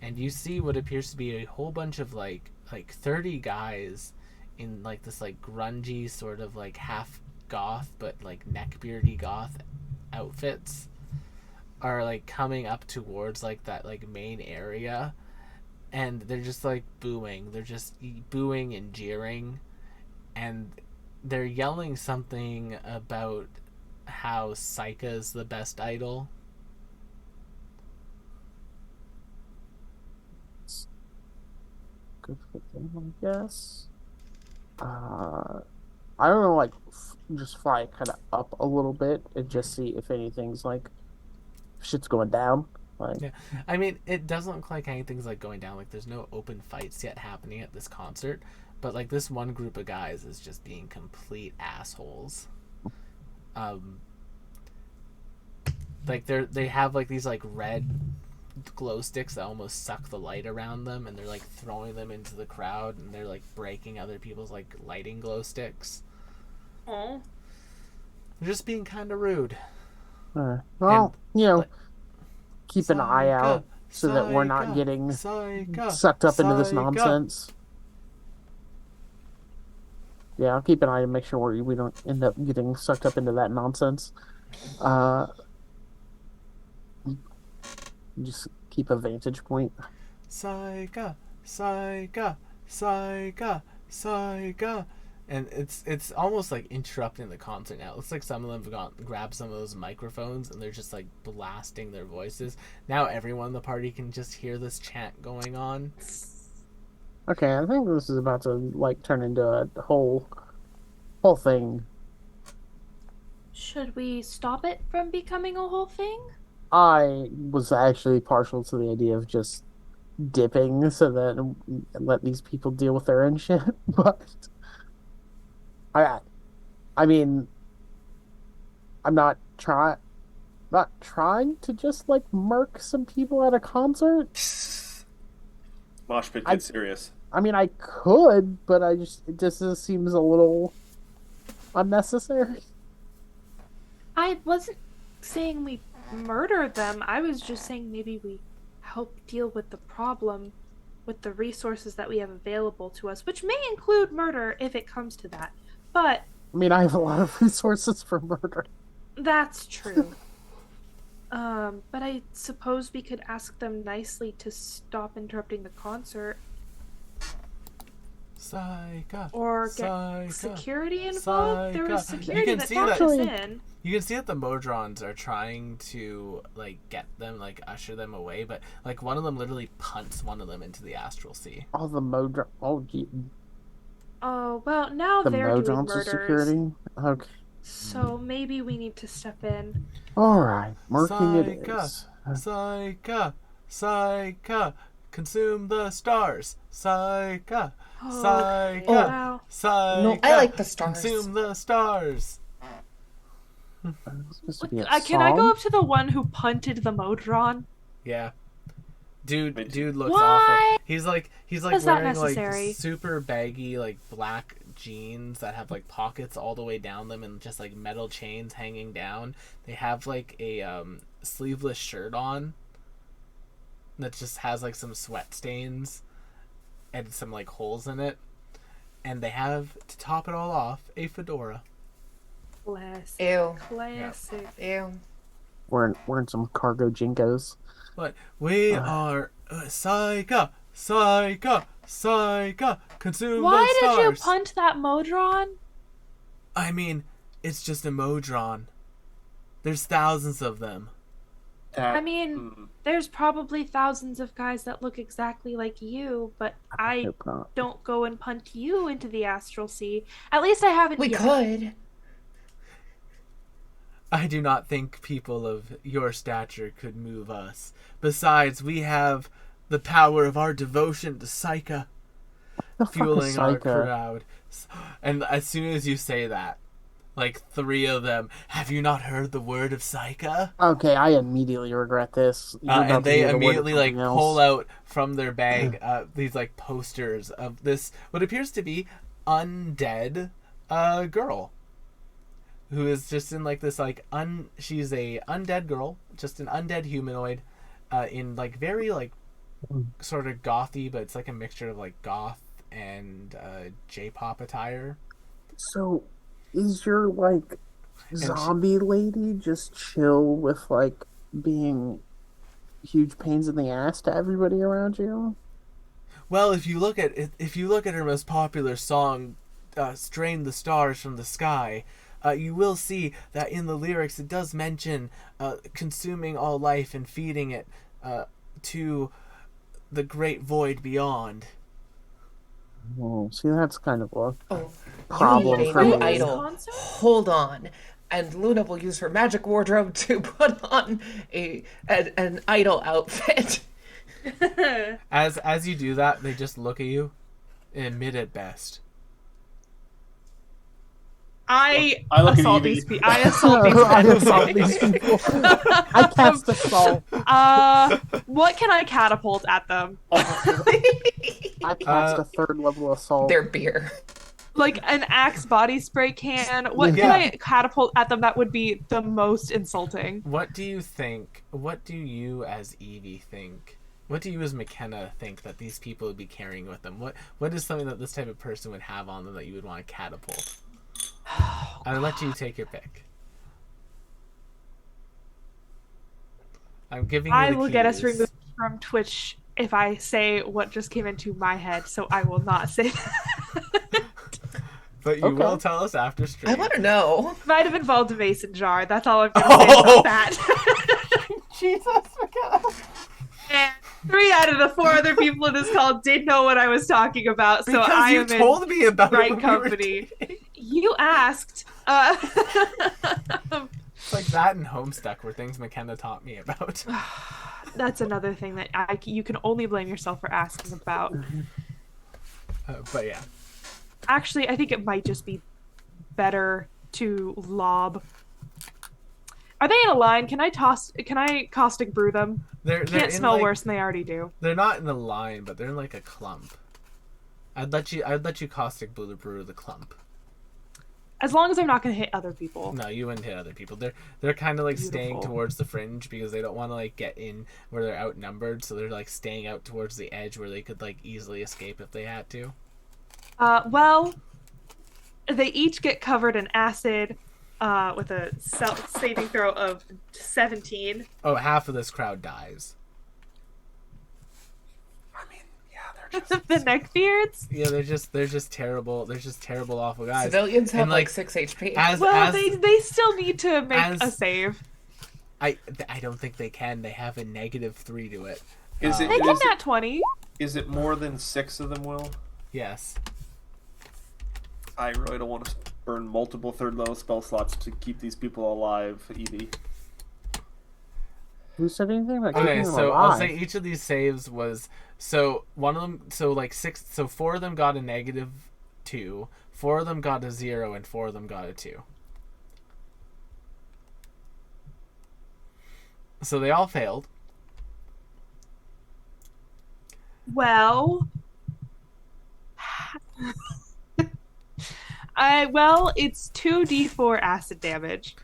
and you see what appears to be a whole bunch of like 30 guys in like this like grungy sort of like half goth but like neckbeardy goth outfits are like coming up towards like that like main area, and they're just like booing. They're just booing and jeering, and they're yelling something about how Saika's the best idol. Good for them, I guess. I don't know, like, just fly kind of up a little bit and just see if anything's like shit's going down. Like, yeah, I mean, it doesn't look like anything's like going down. Like, there's no open fights yet happening at this concert, but like this one group of guys is just being complete assholes. Like they have like these like red glow sticks that almost suck the light around them, and they're like throwing them into the crowd, and they're like breaking other people's like lighting glow sticks. Oh. They're just being kind of rude. Well, keep an eye out so that we're not getting sucked up into this nonsense. Yeah, I'll keep an eye to make sure we don't end up getting sucked up into that nonsense. Just keep a vantage point. Saika, Saika, Saika, Saika. And it's almost like interrupting the concert now. It looks like some of them have grabbed some of those microphones and they're just like blasting their voices. Now everyone in the party can just hear this chant going on. Okay, I think this is about to like turn into a whole thing. Should we stop it from becoming a whole thing? I was actually partial to the idea of just dipping so that let these people deal with their own shit, but I mean, I'm not trying to just like murk some people at a concert. Mosh pit, get serious. I mean, I could, but it just seems a little unnecessary. I wasn't saying we murder them. I was just saying maybe we help deal with the problem with the resources that we have available to us, which may include murder if it comes to that. But I mean, I have a lot of resources for murder. That's true. But I suppose we could ask them nicely to stop interrupting the concert. Saika, or get Saika, security involved. There was security that talked us in. You can see that the Modrons are trying to like get them, like usher them away, but like one of them literally punts one of them into the astral sea. Oh, the Modron. Oh, gee. Oh well, now the they're doing Modrons murders. Security. Okay. So maybe we need to step in. All right, murking it is. Saika, Saika, consume the stars. Saika, Oh, Saika, wow. Saika. No, I like the stars. Consume the stars. Can I go up to the one who punted the Modron? Yeah. Dude looks Why? awful. He's like Is that wearing necessary? like super baggy like black jeans that have like pockets all the way down them and just like metal chains hanging down. They have like a sleeveless shirt on that just has like some sweat stains and some like holes in it. And they have, to top it all off, a fedora. Classic. Ew. Classic. Ew. wearing some cargo jinkos. But we are Psycha, consume Why the stars. did you punt that Modron? I mean, it's just a Modron. There's thousands of them. I mean, there's probably thousands of guys that look exactly like you, but I hope not. don't go and punt you into the astral sea. At least I haven't We yet. could. I do not think people of your stature could move us. Besides, we have the power of our devotion to Psycha fueling our crowd. And as soon as you say that, like 3 of them, have you not heard the word of Psycha? Okay, I immediately regret this. And they immediately like pull out from their bag these like posters of this what appears to be undead girl who is just in like this like she's a undead girl, just an undead humanoid in like very like sort of gothy, but it's like a mixture of like goth and J-pop attire. So, is your like zombie lady just chill with like being huge pains in the ass to everybody around you? Well, if you look at her most popular song, "Strain the Stars from the Sky," you will see that in the lyrics it does mention consuming all life and feeding it to the great void beyond. Oh, see, that's kind of a problem problem for for me. me. Idol. Hold on. And Luna will use her magic wardrobe to put on an idol outfit. As you do that, they just look at you in mid at best. I look at assault Evie. these people. I assault these I men. assault these people. I cast assault. What can I catapult at them? I cast a 3rd level assault. Their beer. Like an Axe body spray can. What can I catapult at them that would be the most insulting? What do you think? What do you as Evie think? What do you as McKenna think that these people would be carrying with them? What is something that this type of person would have on them that you would want to catapult? I'll let you take your pick. I'm giving you I the will get us cues. removed from Twitch if I say what just came into my head, so I will not say that. But you will tell us after stream. I want to know. Might have involved a mason jar. That's all I'm going to say about that. Jesus, McKenna. And 3 out of the 4 other people in this call did know what I was talking about, so Because I you am told in me about it right when we were company. You asked. It's like that and Homestuck were things McKenna taught me about. That's another thing that you can only blame yourself for asking about. But yeah. Actually, I think it might just be better to lob. Are they in a line? Can I caustic brew them? They're Can't in, smell like, worse than they already do. They're not in a line, but they're in like a clump. I'd let you caustic brew the clump. As long as I'm not going to hit other people. No, you wouldn't hit other people. They're kind of like staying Beautiful. towards the fringe because they don't want to like get in where they're outnumbered, so they're like staying out towards the edge where they could like easily escape if they had to. Well, they each get covered in acid with a saving throw of 17. Oh, half of this crowd dies. I mean, yeah, they're just The neckbeards? Yeah, they're just terrible. They're just terrible, awful guys. Civilians have And, like 6 HP. Well, they still need to make a save. I don't think they can. They have a -3 to it. Is it They get that 20. is it more than 6 of them, Will? Yes. I really don't want to burn multiple 3rd level spell slots to keep these people alive, Evie. Who said anything about Okay, keeping them so alive? I'll say each of these saves was one of them. So like 6. So 4 of them got a -2. 4 of them got a 0, and 4 of them got a 2. So they all failed. Well, it's 2d4 acid damage.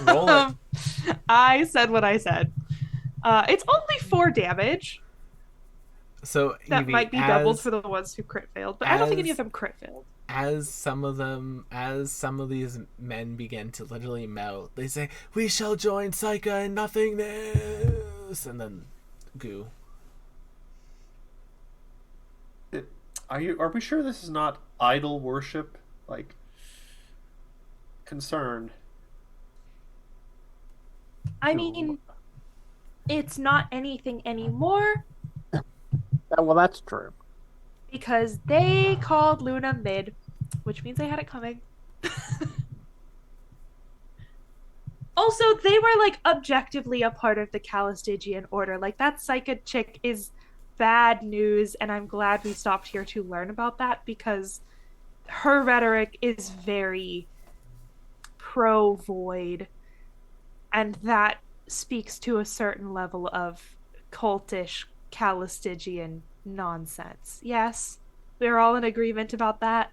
Roll it. I said what I said. It's only 4 damage. So That Evie, might be doubled for the ones who crit failed, but I don't think any of them crit failed. As some of these men begin to literally melt, they say, "We shall join Saika in nothingness," and then goo. Are we sure this is not idol worship? Like, concerned. I mean, it's not anything anymore Well, that's true. because they called Luna mid, which means they had it coming. Also, they were like objectively a part of the Calistigian order. Like that Psycha chick is bad news, and I'm glad we stopped here to learn about that because her rhetoric is very pro void, and that speaks to a certain level of cultish Calistigian nonsense. Yes, we're all in agreement about that.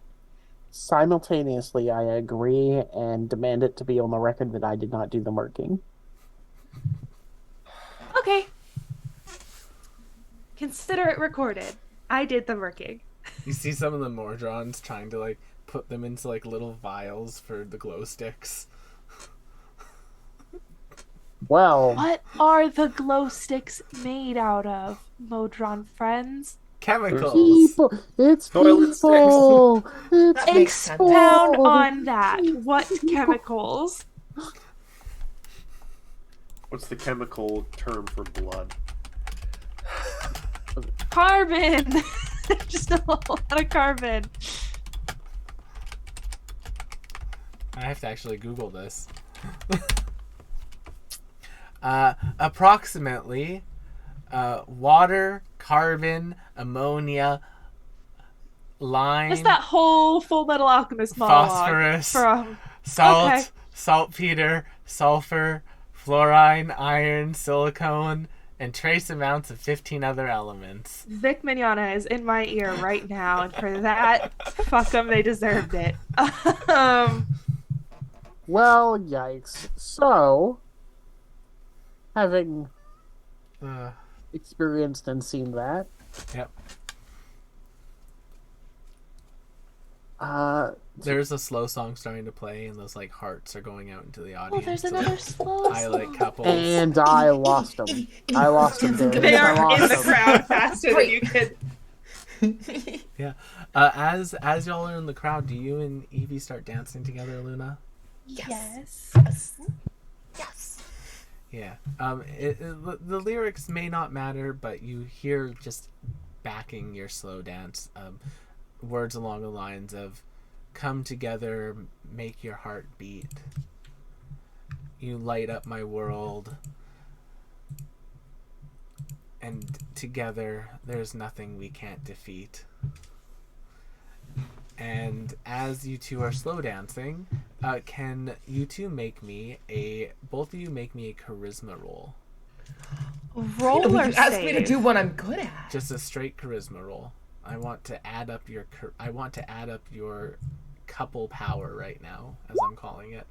Simultaneously, I agree and demand it to be on the record that I did not do the marking. Okay. Consider it recorded. I did the working. You see some of the Mordrons trying to like put them into like little vials for the glow sticks. Well, What are the glow sticks made out of, Modron friends? Chemicals. people, it's Toilet people. It's Makes sense. Expound people. on that. What chemicals? What's the chemical term for blood? Carbon. Just a whole lot of carbon. I have to actually Google this. Approximately water, carbon, ammonia, lime, Just that whole Full Metal Alchemist monologue. phosphorus, From salt, okay. saltpeter, sulfur, fluorine, iron, silicone, and trace amounts of 15 other elements. Vic Mignogna is in my ear right now, and for that, fuck them, they deserved it. Well, yikes. So, having experienced and seen that, Yep. uh, There's a slow song starting to play, and those like hearts are going out into the audience. Oh, there's to, another like, slow highlight song. couples. and I lost them. I lost them, Darius. They I are lost in the them. crowd faster than you could. Yeah. As y'all are in the crowd, do you and Evie start dancing together, Luna? Yes. Yes. Yes. Yeah. The lyrics may not matter, but you hear just backing your slow dance words along the lines of "Come together, make your heart beat. You light up my world. And together, there's nothing we can't defeat." And as you two are slow dancing, can you two both of you make me a charisma roll? Roller You asked me to save. do what I'm good at. Just a straight charisma roll. I want to add up your couple power right now, as I'm calling it.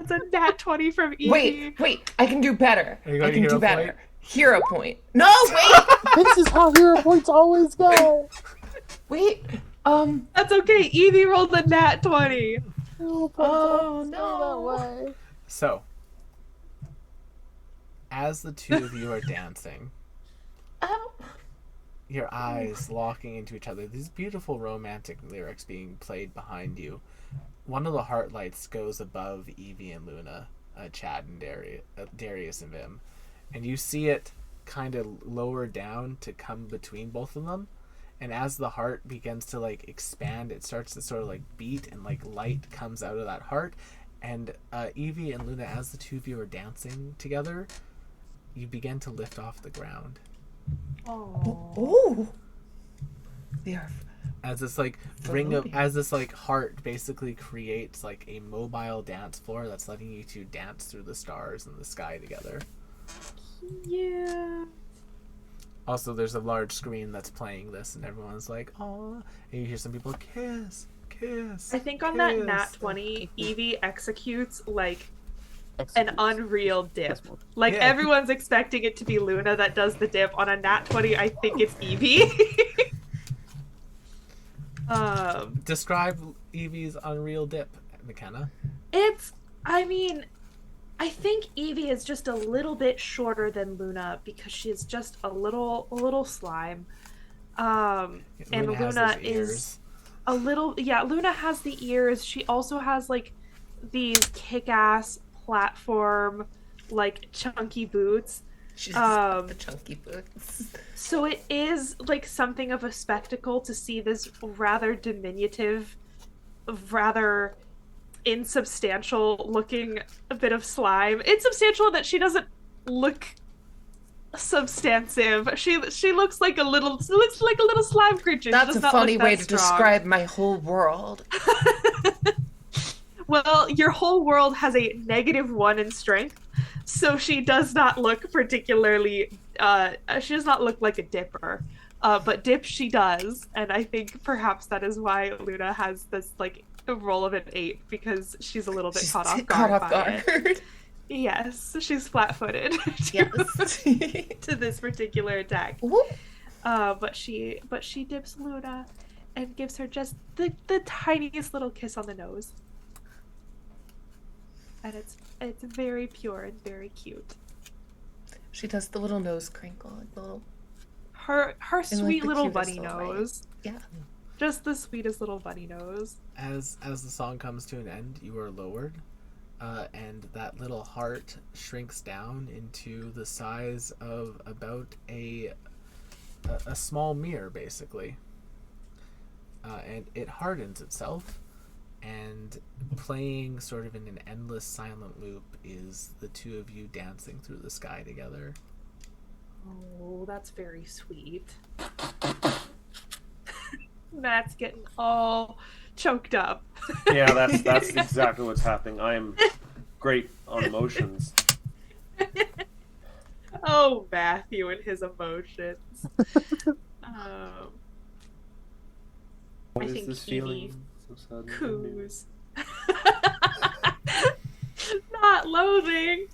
It's a nat 20 from Evie. Wait, I can do better. Are you I going can hero do better. point? Hero point. No, wait! This is how hero points always go. Wait. That's okay. Evie rolled the nat 20. Hero points Oh, always go no. that way. So, as the two of you are dancing, Oh. your eyes locking into each other, these beautiful romantic lyrics being played behind you. One of the heart lights goes above Evie and Luna, Chad and Darius and Vim, and you see it kind of lower down to come between both of them. And as the heart begins to like expand, it starts to sort of like beat, and like light comes out of that heart. And Evie and Luna, as the two of you are dancing together, you begin to lift off the ground. Oh. They are. As this like heart basically creates like a mobile dance floor that's letting you two dance through the stars and the sky together. Yeah. Also, there's a large screen that's playing this, and everyone's like, "Aw!" And you hear some people kiss. I think on that nat 20, Evie executes like an executes. unreal dip. Yes, well, Like Yeah. everyone's expecting it to be Luna that does the dip. On a nat 20, I think it's Evie. Describe Evie's unreal dip, McKenna. I mean, I think Evie is just a little bit shorter than Luna because she's just a little slime. And Luna has Luna those is ears. a little, yeah, Luna has the ears. She also has like these kick-ass platform like chunky boots. She's got the chunky boots. So it is like something of a spectacle to see this rather diminutive, rather insubstantial looking bit of slime. Insubstantial that she doesn't look substantive. She looks like a little slime creature. That's a funny way to describe my whole world. Well, your whole world has a -1 in strength, so she does not look particularly. She does not look like a dipper, but dip she does, and I think perhaps that is why Luna has this like a roll of an 8 because she's a little bit caught off guard by it. Yes, she's flat-footed Yes. to this particular attack. Whoop. But she dips Luna and gives her just the tiniest little kiss on the nose. And it's very pure and very cute. She does the little nose crinkle, like the little. Her sweet the little cutest bunny little way. nose. Yeah. Just the sweetest little bunny nose. As the song comes to an end, you are lowered, and that little heart shrinks down into the size of about a small mirror, basically. And it hardens itself, and playing sort of in an endless silent loop is the two of you dancing through the sky together. Oh, that's very sweet. Matt's getting all choked up. Yeah, that's exactly what's happening. I am great on emotions. Oh, Matthew and his emotions. What I is think this Evie feeling? So sudden. coos. Not loathing.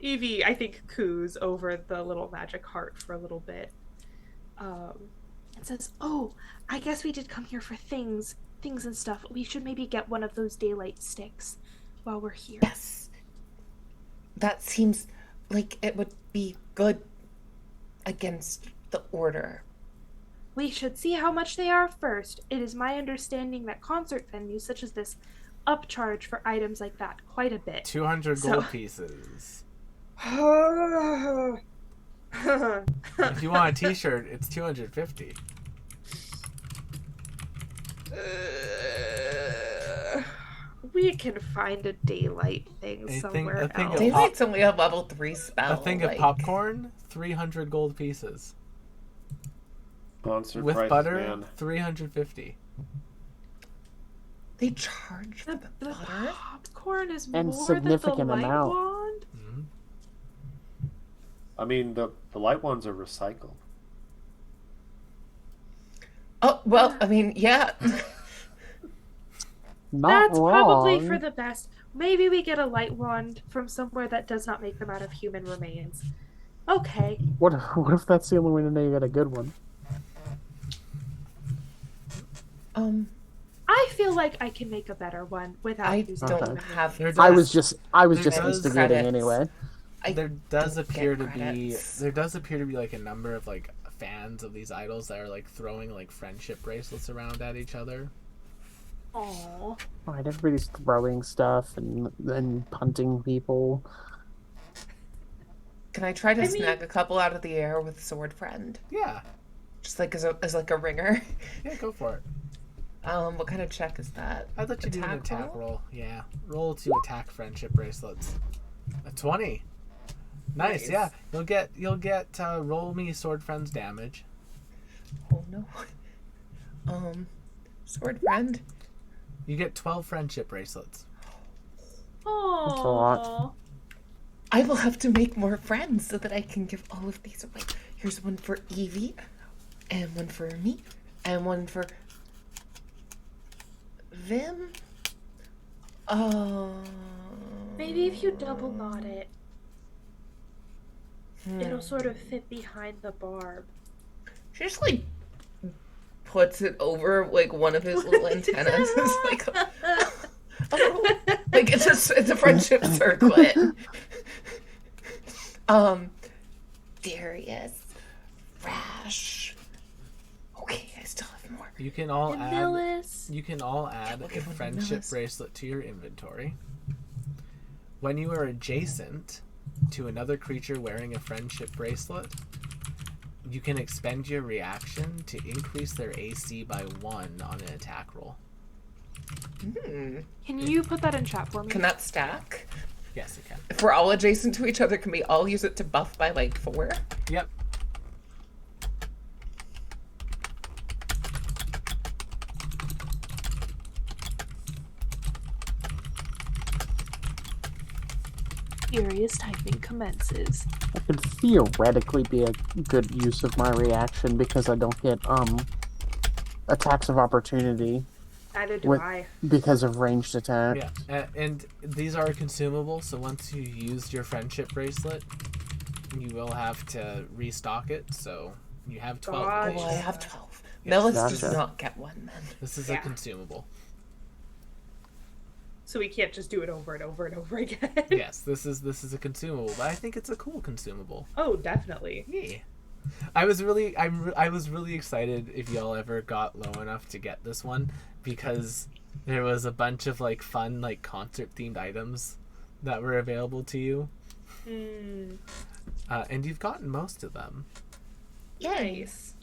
Evie, I think, coos over the little magic heart for a little bit. And says, "Oh, I guess we did come here for things and stuff. We should maybe get one of those daylight sticks while we're here." Yes. That seems like it would be good against the order. We should see how much they are first. It is my understanding that concert venues such as this upcharge for items like that quite a bit. 200 So- gold pieces. If you want a t-shirt, it's 250. We can find a daylight thing somewhere a thing of else. Daylight's only a level 3 spell. A thing of like- popcorn, 300 gold pieces. Sponsored With prices, butter, man. 350. They charge for the The butter? popcorn is And more significant than the light amount. wand. Mm-hmm. I mean, the light ones are recycled. Oh, well, I mean, yeah. Not That's wrong. probably for the best. Maybe we get a light wand from somewhere that does not make them out of human remains. Okay. What if that's the only way to know you got a good one? I feel like I can make a better one without I using don't human have. There I does- was just There does- instigating credits. anyway. There does don't appear get to be credits. like a number of like fans of these idols that are like throwing like friendship bracelets around at each other. Aww. Right, everybody's throwing stuff and punting people. Can I try to I mean- snag a couple out of the air with Sword Friend? Yeah, Just like as like a ringer? yeah, go for it. What kind of check is that? I'd let you do an Attack attack roll? roll. Yeah, roll to attack friendship bracelets. A 20. Nice. Nice. Yeah, you'll get roll me sword friend's damage. Oh no. Sword Friend? You get 12 friendship bracelets. That's a lot. Aww. I will have to make more friends so that I can give all of these away. Here's one for Evie, and one for me, and one for Vim. Maybe if you double knot it, it'll sort of fit behind the barb. She just like puts it over like one of his little antennas. It's like like it's a friendship circlet. Darius, Rash. Okay, I still have more. You can all And add. Millis. You can all add a friendship bracelet to your inventory. When you are adjacent to another creature wearing a friendship bracelet, you can expend your reaction to increase their AC by 1 on an attack roll. Can you put that in chat for me? Can that stack? Yes, it can. If we're all adjacent to each other, can we all use it to buff by like 4? Yep. Furious typing commences. That could theoretically be a good use of my reaction because I don't get attacks of opportunity Neither do I. because of ranged attack. Yeah, and these are consumable, so once you use your friendship bracelet, you will have to restock it, so you have 12 Gosh. of Oh, these. I have 12. Yes. Melis Gotcha. does not get one then. This is Yeah. a consumable. So we can't just do it over and over and over again. Yes, this is a consumable, but I think it's a cool consumable. Oh, definitely. Yeah. I was really excited if y'all ever got low enough to get this one because there was a bunch of like fun like concert themed items that were available to you, and you've gotten most of them. Nice.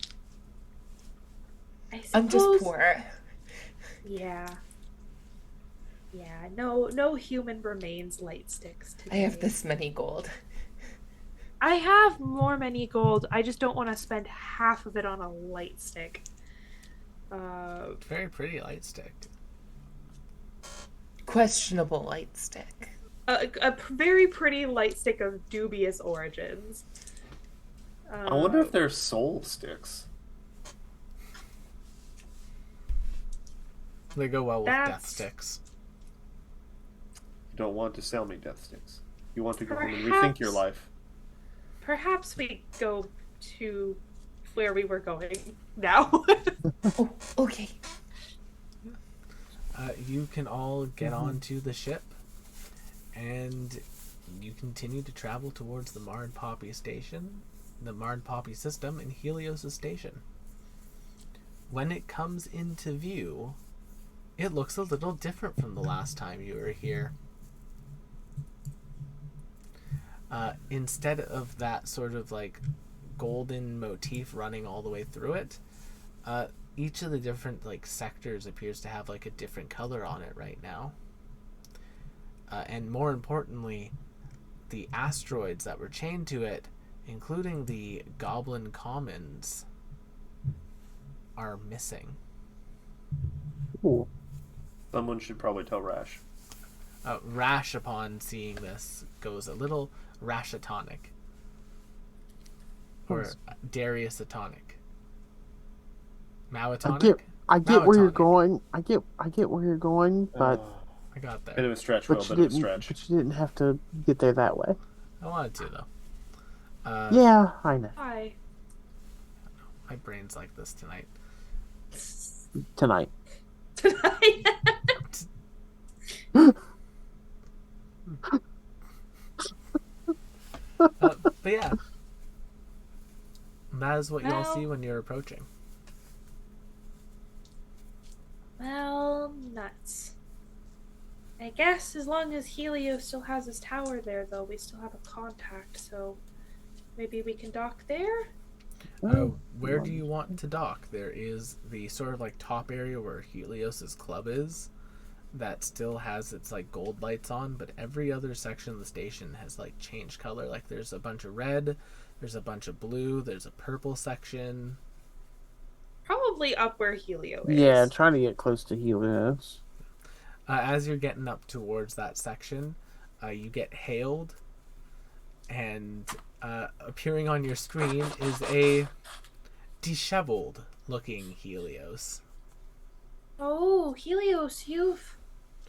I I'm just suppose- poor. Yeah. Yeah. No human remains light sticks today. I have this many gold. I have many gold. I just don't want to spend half of it on a light stick. Very pretty light stick. Questionable light stick. A very pretty light stick of dubious origins. I wonder if they're soul sticks. They go well with death That's- sticks. You don't want to sell me death sticks. You want to go home and Perhaps- rethink your life. Perhaps we go to where we were going now. Oh, okay. You can all get onto the ship, and you continue to travel towards the Marred Poppy station, the Marred Poppy system, and Helios' station. When it comes into view, it looks a little different from the last time you were here. Instead of that sort of like golden motif running all the way through it, each of the different like sectors appears to have like a different color on it right now. And more importantly, the asteroids that were chained to it, including the Goblin Commons, are missing. Ooh. Someone should probably tell Rash. Rash, upon seeing this, goes a little rashatonic. Or Darius-atonic. Mawatonic? I get where you're Mawatonic. going. I get where you're going, but I got Bit there. of a stretch, Will. but you Bit of a didn't. stretch. But you didn't have to get there that way. I wanted to, though. Yeah, I know. Hi. My brain's like this tonight. Tonight. Tonight. But yeah. That is what y'all Well- see when you're approaching. Well, nuts. I guess as long as Helio still has his tower there, though, we still have a contact, so maybe we can dock there? Where do you want to dock? There is the sort of like top area where Helios's club is that still has its like gold lights on, but every other section of the station has like changed color. Like there's a bunch of red, there's a bunch of blue, there's a purple section. Probably up where Helio is. Yeah, trying to get close to Helios. As you're getting up towards that section, you get hailed, and appearing on your screen is a disheveled looking Helios. Oh, Helios, you've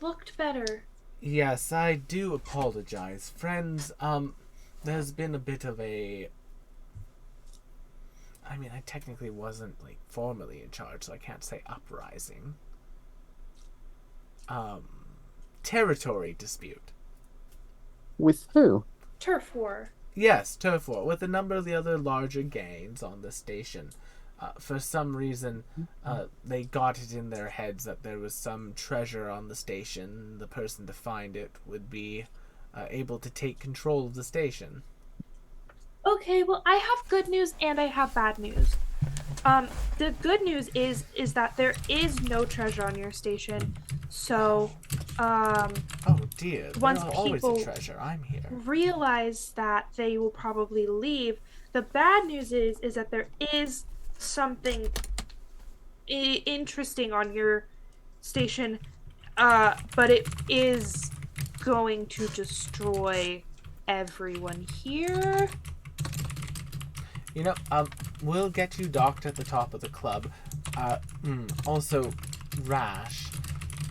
looked better. Yes, I do apologize. Friends, there's been a bit of a... I mean, I technically wasn't, like, formally in charge, so I can't say uprising. Territory dispute. With who? Turf war. Yes, turf war, with a number of the other larger gangs on the station. For some reason, they got it in their heads that there was some treasure on the station. The person to find it would be able to take control of the station. Okay, well, I have good news and I have bad news. The good news is that there is no treasure on your station. So, Oh dear, once there's always people a treasure. I'm here. realize that, they will probably leave. The bad news is that there is something interesting on your station, but it is going to destroy everyone here. You know, we'll get you docked at the top of the club. Also, Rash,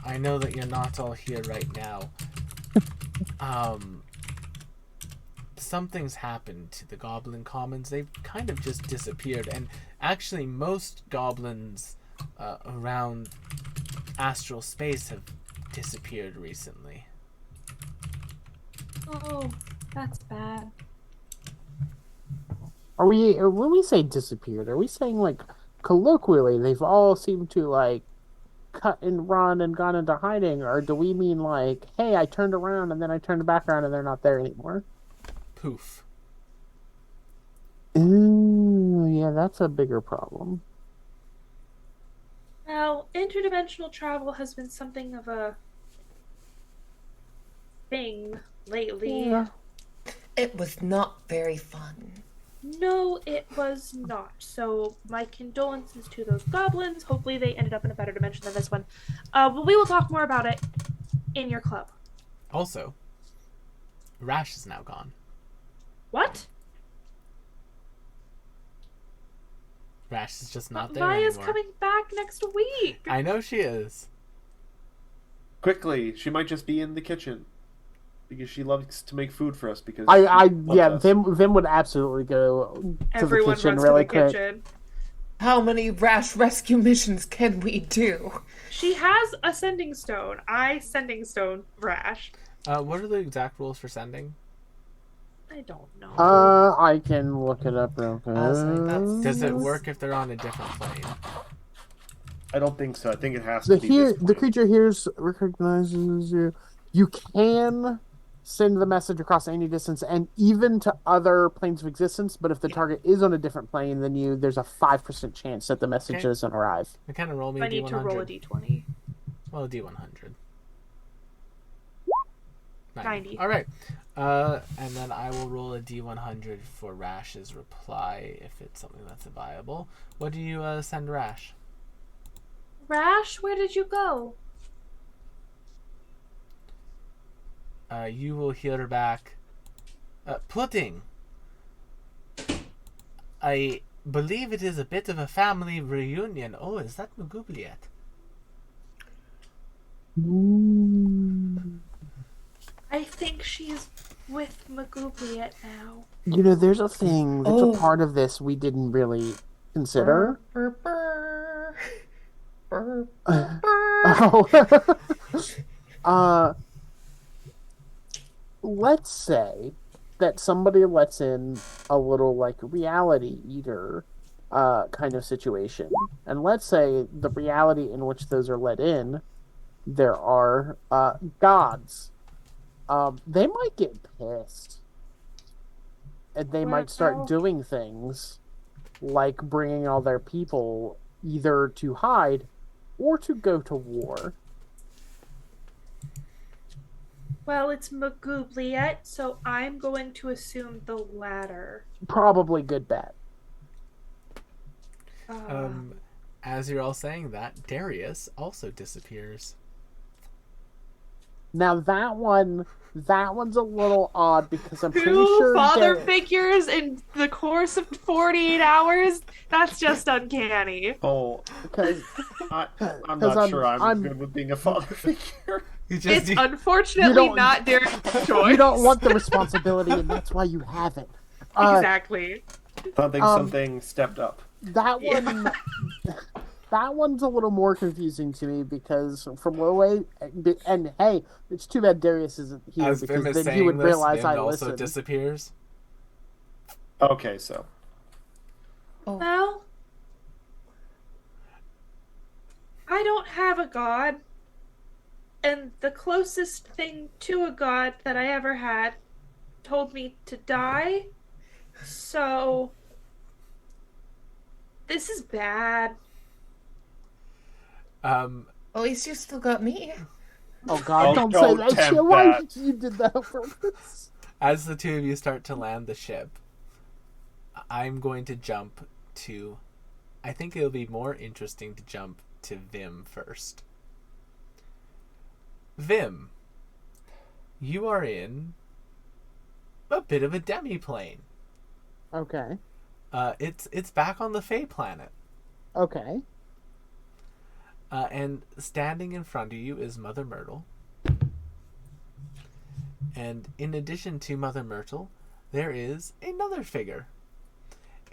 I know that you're not all here right now. Something's happened to the Goblin Commons. They've kind of just disappeared, and actually most goblins around Astral space have disappeared recently. Oh, that's bad. When we say disappeared, are we saying, like, colloquially, they've all seemed to, like, cut and run and gone into hiding, or do we mean, like, hey, I turned around and then I turned back around and they're not there anymore? Poof. Ooh, yeah, that's a bigger problem. Now, interdimensional travel has been something of a thing lately. Yeah. It was not very fun. No, it was not. So, my condolences to those goblins. Hopefully, they ended up in a better dimension than this one. But we will talk more about it in your club. Also, Rash is now gone. What? Rash is just not there Maya's anymore. coming back next week. I know she is. Quickly, she might just be in the kitchen. Because she loves to make food for us. Because Vim would absolutely go to Everyone the kitchen runs really to the quick. kitchen. How many Rash rescue missions can we do? She has a sending stone. I sending stone Rash. What are the exact rules for sending? I don't know. I can look it up real quick. Does it work if they're on a different plane? I don't think so. I think it has to be this The plane. creature recognizes you. You can send the message across any distance and even to other planes of existence, but if the target is on a different plane than you, there's a 5% chance that the message doesn't arrive. I kind of roll me a I need D100. to roll a d20. Well, a D100. 90. All right. And then I will roll a D100 for Rash's reply if it's something that's viable. What do you send Rash? Rash, where did you go? You will hear back. Pudding. I believe it is a bit of a family reunion. Oh, is that Magubliet? I think she's with Magubliet now. You know, there's a thing, there's a part of this we didn't really consider. Burr, burr, burr, let's say that somebody lets in a little, like, reality eater kind of situation. And let's say the reality in which those are let in, there are gods. They might get pissed. And they might start doing things like bringing all their people either to hide or to go to war. Well, it's Magubliet, so I'm going to assume the latter. Probably good bet. As you're all saying that, Darius also disappears. Now that one's a little odd because I'm pretty Two sure father figures in the course of 48 hours? That's just uncanny. Oh, because I'm not sure I'm good with being a father figure. It's You unfortunately don't- not Derek's choice. You don't want the responsibility, and that's why you have it. Exactly. Something stepped up. That one, that one's a little more confusing to me because from low eight, and hey, it's too bad Darius isn't here As Vim because is then he would saying this, realize Vim I also listened. disappears. Okay, so Well, I don't have a god. And the closest thing to a god that I ever had told me to die. So this is bad. At least you still got me. Oh God! Don't Don't say that tempt shit. Why that. you did that on purpose? As the two of you start to land the ship, I'm going to jump to... I think it'll be more interesting to jump to Vim first. Vim, you are in a bit of a demi-plane. Okay. It's back on the Fae planet. Okay. And standing in front of you is Mother Myrtle. And in addition to Mother Myrtle, there is another figure.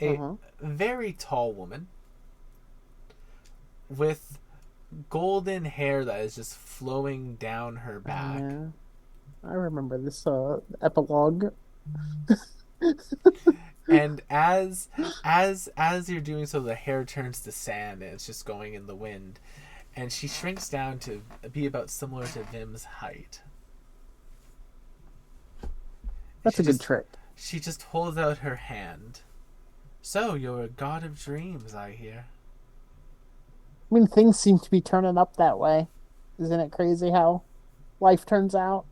A very tall woman with golden hair that is just flowing down her back. Yeah. I remember this epilogue. And as you're doing so, the hair turns to sand and it's just going in the wind. And she shrinks down to be about similar to Vim's height. That's a good trick. She just holds out her hand. So, you're a god of dreams, I hear. I mean, things seem to be turning up that way. Isn't it crazy how life turns out?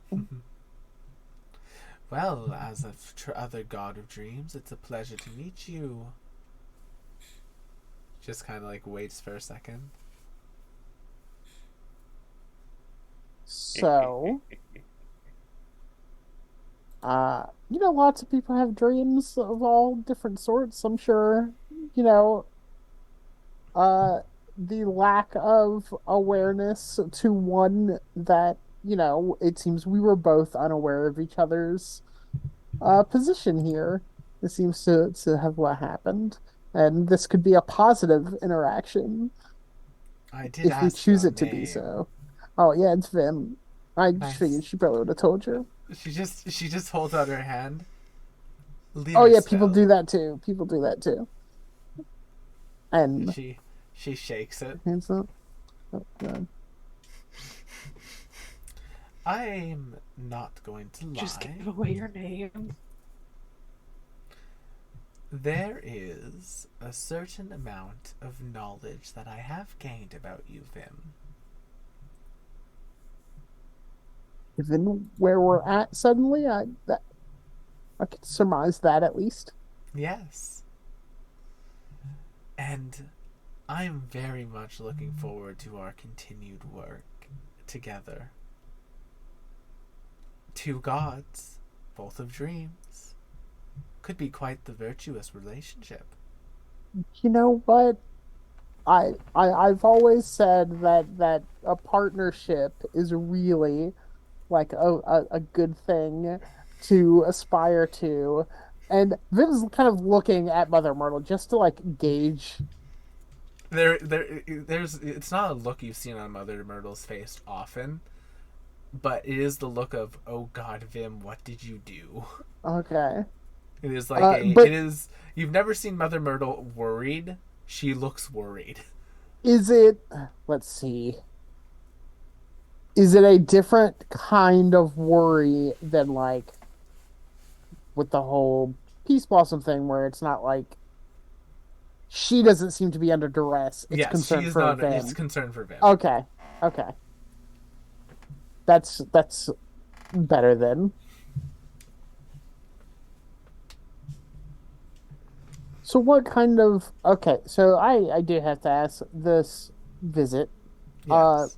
Well, as a other god of dreams, it's a pleasure to meet you. Just kind of like waits for a second. So, lots of people have dreams of all different sorts. I'm sure, the lack of awareness to one that, it seems we were both unaware of each other's position here. It seems to have what happened. And this could be a positive interaction I did if we ask choose your it to be name. so. Oh, yeah, it's Vim. I Nice. figured she probably would have told you. She just holds out her hand. Oh, yeah, Leaderspell. people do that too. People do that too. And She shakes it. hands up. Oh, God. I'm not going to lie. Just give away your name. There is a certain amount of knowledge that I have gained about you, Vim. Given where we're at suddenly, I could surmise that at least. Yes. And I'm very much looking forward to our continued work together. Two gods, both of dreams. Could be quite the virtuous relationship. You know what? I've always said that a partnership is really like a good thing to aspire to. And Vim's kind of looking at Mother Myrtle just to like gauge. There's it's not a look you've seen on Mother Myrtle's face often, but it is the look of, oh God, Vim, what did you do? Okay. It is like you've never seen Mother Myrtle worried. She looks worried. Is it, let's see. Is it a different kind of worry than like with the whole Peace Blossom thing where it's not like she doesn't seem to be under duress. It's Yes, concern she is for not. Vim. It's concern for Vim. Okay. That's better then. So what kind of so I do have to ask this visit. Yes.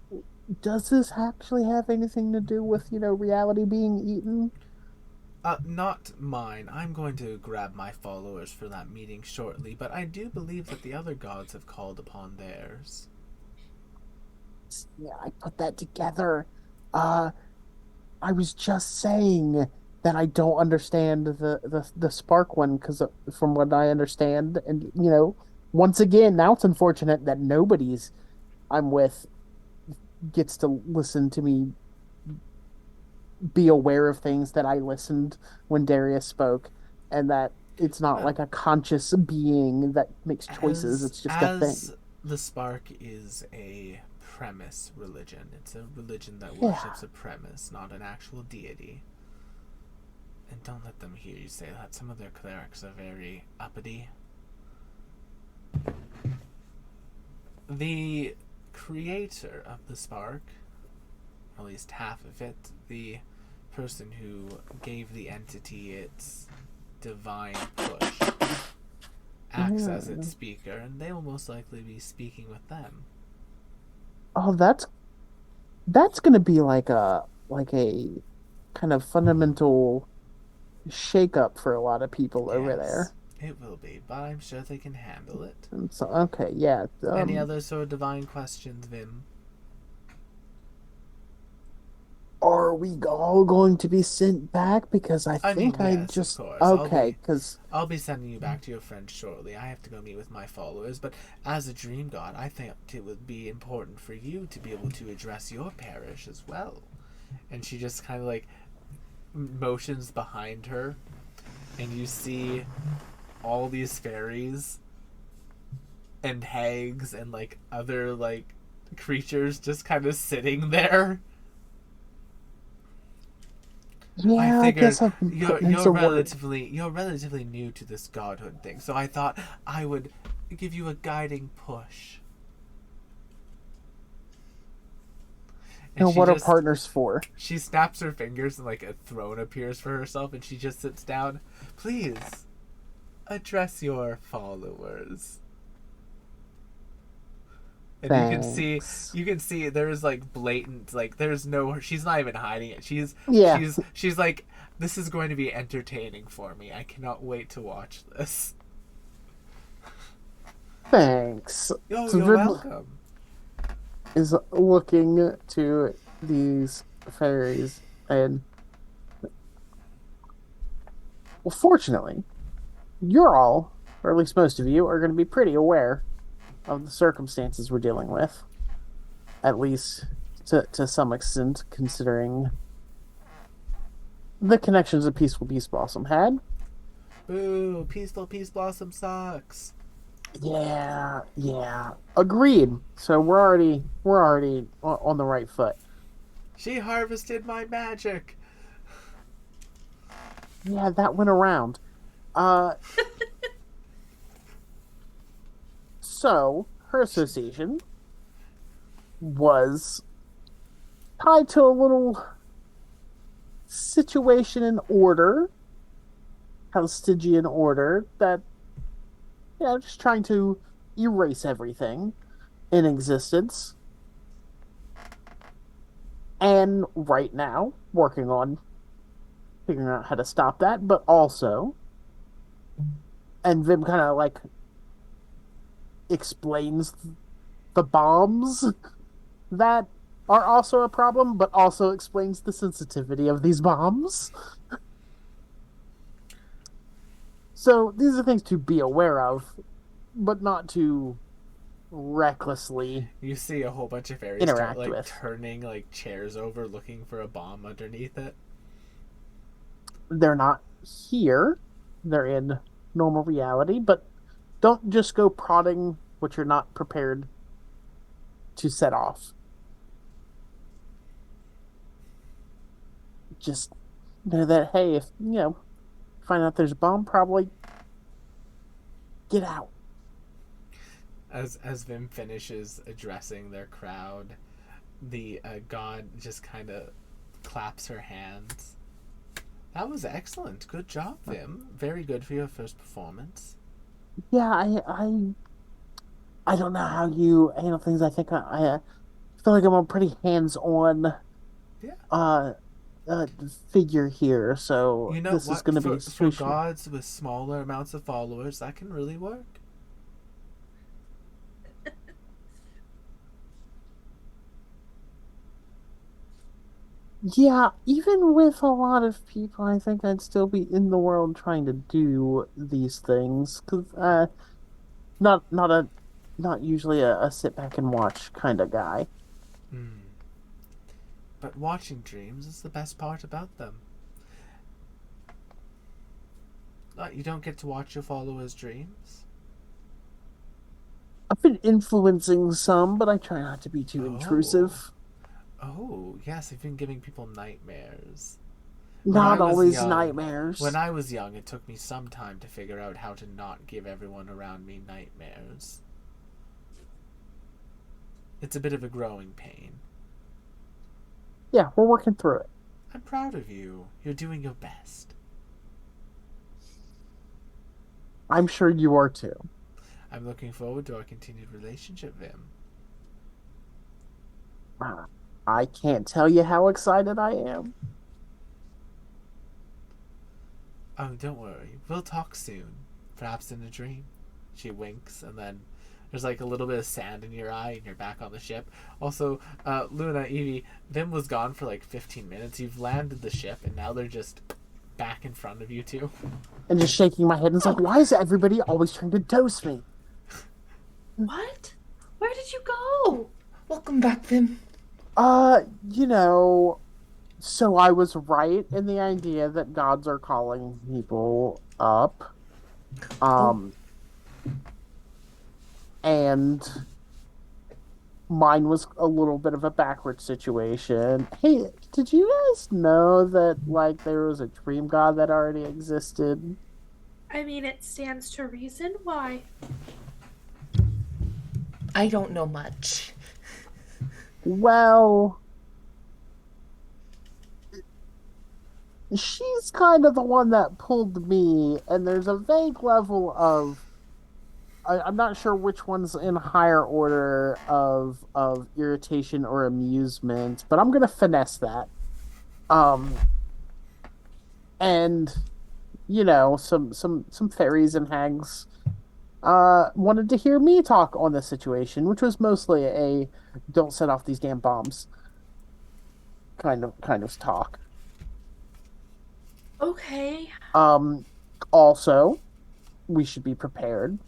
Does this actually have anything to do with, reality being eaten? Not mine. I'm going to grab my followers for that meeting shortly, but I do believe that the other gods have called upon theirs. Yeah, I put that together. Uh, I was just saying that I don't understand the spark one because from what I understand, and once again, now it's unfortunate that nobody's I'm with gets to listen to me be aware of things that I listened when Darius spoke, and that it's not Well, like a conscious being that makes choices. as It's just a thing. as the spark is a premise religion. It's a religion that Yeah. worships a premise, not an actual deity. And don't let them hear you say that. Some of their clerics are very uppity. The creator of the spark, at least half of it, the person who gave the entity its divine push, acts as its speaker, and they will most likely be speaking with them. Oh, that's gonna be like a kind of fundamental shakeup for a lot of people over Yes, there. it will be, but I'm sure they can handle it. And so, okay, yeah. Any other sort of divine questions, Vim? Are we all going to be sent back? Because I I mean, think I yes, of just course. okay. Because I'll be sending you back to your friends shortly. I have to go meet with my followers, but as a dream god, I think it would be important for you to be able to address your parish as well. And she just kind of like motions behind her, and you see all these fairies and hags and like other like creatures just kind of sitting there. I yeah, I figured guess I've been you're put into you're work. relatively you're relatively new to this godhood thing, so I thought I would give you a guiding push. And What are partners for? she snaps her fingers and like a throne appears for herself, and she just sits down. Please address your followers. And Thanks. you can see there's like blatant, like there's no, she's not even hiding it. Yeah, She's like, this is going to be entertaining for me. I cannot wait to watch this. thanks. Oh, So you're Vim welcome. is looking to these fairies, and well, fortunately, you're all, or at least most of you, are going to be pretty aware of the circumstances we're dealing with, at least to some extent, considering the connections that Peaceful Peace Blossom had. Boo, Peaceful Peace Blossom sucks. Yeah, yeah, agreed. So we're already on the right foot. She harvested my magic. Yeah, that went around. Uh, so her association was tied to a little situation in order, Halstigian order, that, just trying to erase everything in existence. And right now, working on figuring out how to stop that, but also, and Vim kind of like explains the bombs that are also a problem, but also explains the sensitivity of these bombs. So these are things to be aware of, but not to recklessly You see a whole bunch of fairies start interact like with. turning like chairs over looking for a bomb underneath it. They're not here. They're in normal reality, but don't just go prodding what you're not prepared to set off. Just know that, hey, if, find out there's a bomb, probably get out. As Vim finishes addressing their crowd, the god just kind of claps her hands. That was excellent. Good job, Vim. Very good for your first performance. Yeah, I don't know how you handle things. I think I feel like I'm a pretty hands-on Yeah. uh, figure here, so You know this is what? going to be a For situation. gods with smaller amounts of followers, that can really work. Yeah, even with a lot of people, I think I'd still be in the world trying to do these things. Cause not not a not usually a sit back and watch kind of guy. Hmm. But watching dreams is the best part about them. You don't get to watch your followers' dreams? I've been influencing some, but I try not to be too Oh. intrusive. Oh, yes, I've been giving people nightmares. When I Not was always young, when nightmares. I was young, it took me some time to figure out how to not give everyone around me nightmares. It's a bit of a growing pain. Yeah, we're working through it. I'm proud of you. You're doing your best. I'm sure you are too. I'm looking forward to our continued relationship, Vim. I can't tell you how excited I am. Oh, don't worry. We'll talk soon. Perhaps in a dream. She winks, and then there's like a little bit of sand in your eye, and you're back on the ship. Also, Luna, Evie, Vim was gone for like 15 minutes. You've landed the ship, and now they're just back in front of you two. And just shaking my head, and it's like, why is everybody always trying to dose me? What? Where did you go? Welcome back, Vim. You know, so I was right in the idea that gods are calling people up. Oh, Um, and mine was a little bit of a backward situation. Hey, did you guys know that like there was a dream god that already existed? I mean, it stands to reason. Why? I don't know much. Well, she's kind of the one that pulled me, and there's a vague level of I'm not sure which one's in higher order of irritation or amusement, but I'm gonna finesse that. Um, and you know, some fairies and hags wanted to hear me talk on this situation, which was mostly a don't set off these damn bombs kind of talk. Okay. Um, also, we should be prepared.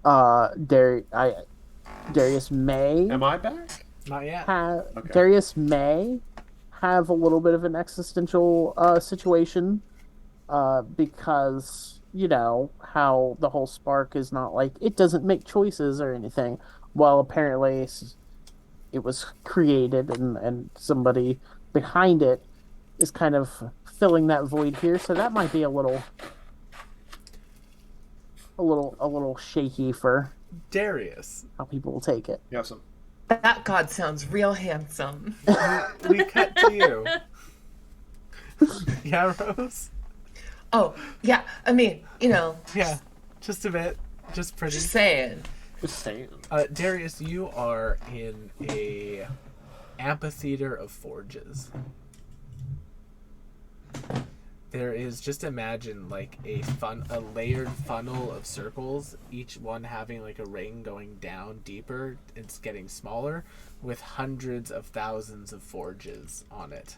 Darius may Am I back? Not yet. Okay. Darius may have a little bit of an existential situation because you know how the whole spark is not like it doesn't make choices or anything. Well, apparently it was created and somebody behind it is kind of filling that void here, so that might be a little shaky for Darius, how people will take it. Yes. That god sounds real handsome. we cut to you. Yeah, Rose? Oh, yeah. I mean, Yeah, just a bit. Just pretty. just saying. Just saying. Darius, you are in a amphitheater of forges. There is, just imagine like a layered funnel of circles, each one having like a ring going down deeper. It's getting smaller, with hundreds of thousands of forges on it.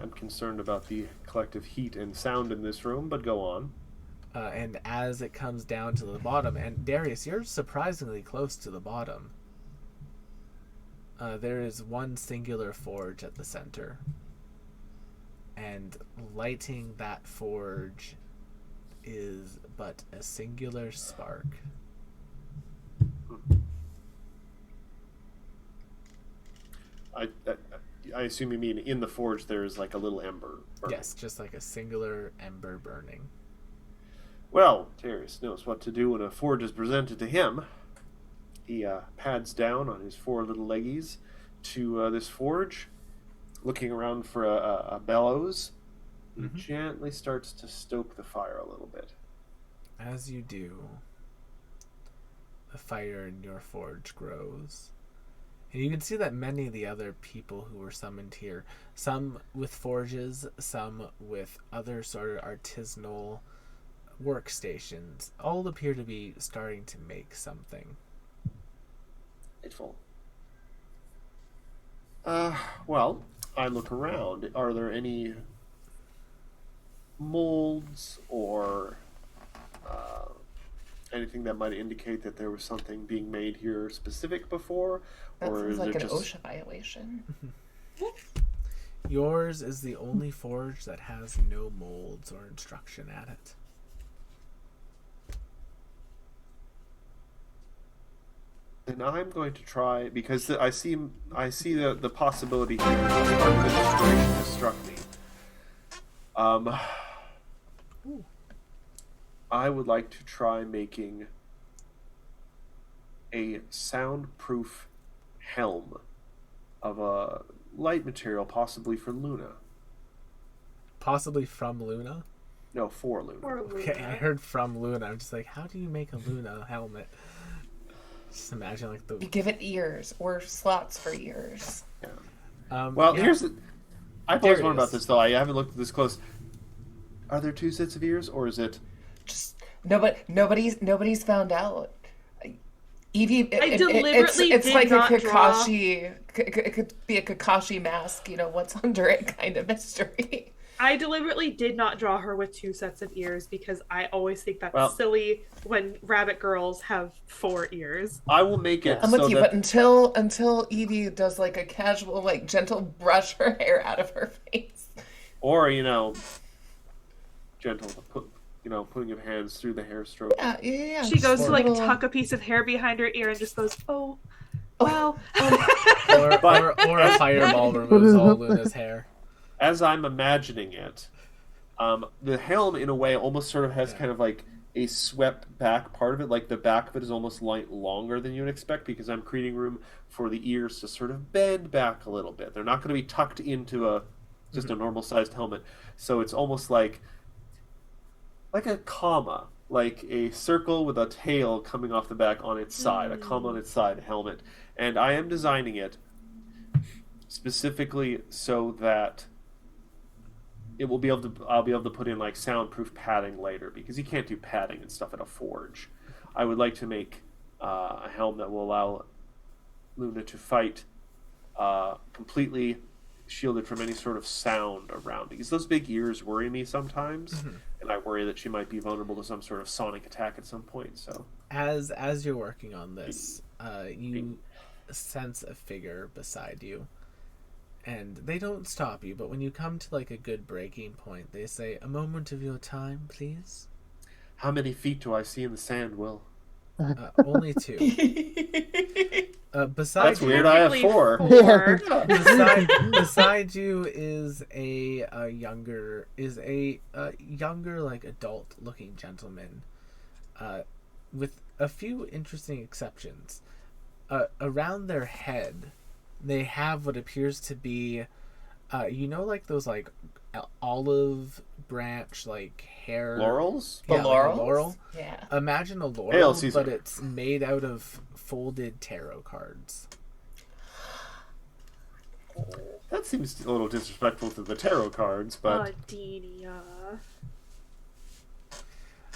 I'm concerned about the collective heat and sound in this room, but go on. And as it comes down to the bottom, and Darius, you're surprisingly close to the bottom. There is one singular forge at the center. And lighting that forge is but a singular spark. I assume you mean in the forge there's like a little ember burning. Yes, just like a singular ember burning. Well, Darius knows what to do when a forge is presented to him. He pads down on his four little leggies to this forge, looking around for a bellows. He gently starts to stoke the fire a little bit. As you do, the fire in your forge grows. And you can see that many of the other people who were summoned here, some with forges, some with other sort of artisanal workstations, all appear to be starting to make something. Delightful. Well, I look around, are there any molds or anything that might indicate that there was something being made here specific before? That or sounds is like it an just... OSHA violation. Yours is the only forge that has no molds or instruction at it. Then I'm going to try, because I see the possibility here of inspiration has struck me. I would like to try making a soundproof helm of a light material, possibly for Luna. Possibly from Luna? No, for Luna. Or Luna. Okay, I heard from Luna. I'm just like, how do you make a Luna helmet? Just imagine like the... You give it ears or slots for ears. Yeah. Here's the... I've always wondered Darius. about this, though. I haven't looked this close. Are there 2 sets of ears, or is it... Just nobody's found out. Evie, deliberately it's did like not a draw- Kakashi. It could be a Kakashi mask. You know what's under it, kind of mystery. I deliberately did not draw her with 2 sets of ears because I always think that's silly when rabbit girls have 4 ears. I will make it I'm with so you, that... but until Evie does like a casual, like gentle brush her hair out of her face. Or, gentle to put... putting your hands through the hair stroke. Yeah. She goes to like little- tuck a piece of hair behind her ear and just goes, "Oh, wow." or a fireball removes all Luna's hair. As I'm imagining it, the helm, in a way, almost sort of has kind of like a swept back part of it. Like the back of it is almost longer than you would expect, because I'm creating room for the ears to sort of bend back a little bit. They're not going to be tucked into just a normal-sized helmet. So it's almost like a comma, like a circle with a tail coming off the back on its side, a comma on its side helmet. And I am designing it specifically so that I'll be able to put in like soundproof padding later, because you can't do padding and stuff at a forge. I would like to make a helm that will allow Luna to fight completely shielded from any sort of sound around, because those big ears worry me sometimes, and I worry that she might be vulnerable to some sort of sonic attack at some point. So as you're working on this, you sense a figure beside you, and they don't stop you, but when you come to like a good breaking point, they say, "A moment of your time, please." How many feet do I see in the sand, Will? Only 2. Beside That's you, weird. I have 4. beside you is a younger like adult looking gentleman, with a few interesting exceptions. Around their head, they have what appears to be, like those like olive branch like hair Laurels? Yeah, The like a laurels? laurel. Yeah. Imagine a laurel, Hail Caesar. but it's made out of folded tarot cards. That seems a little disrespectful to the tarot cards, but Deania.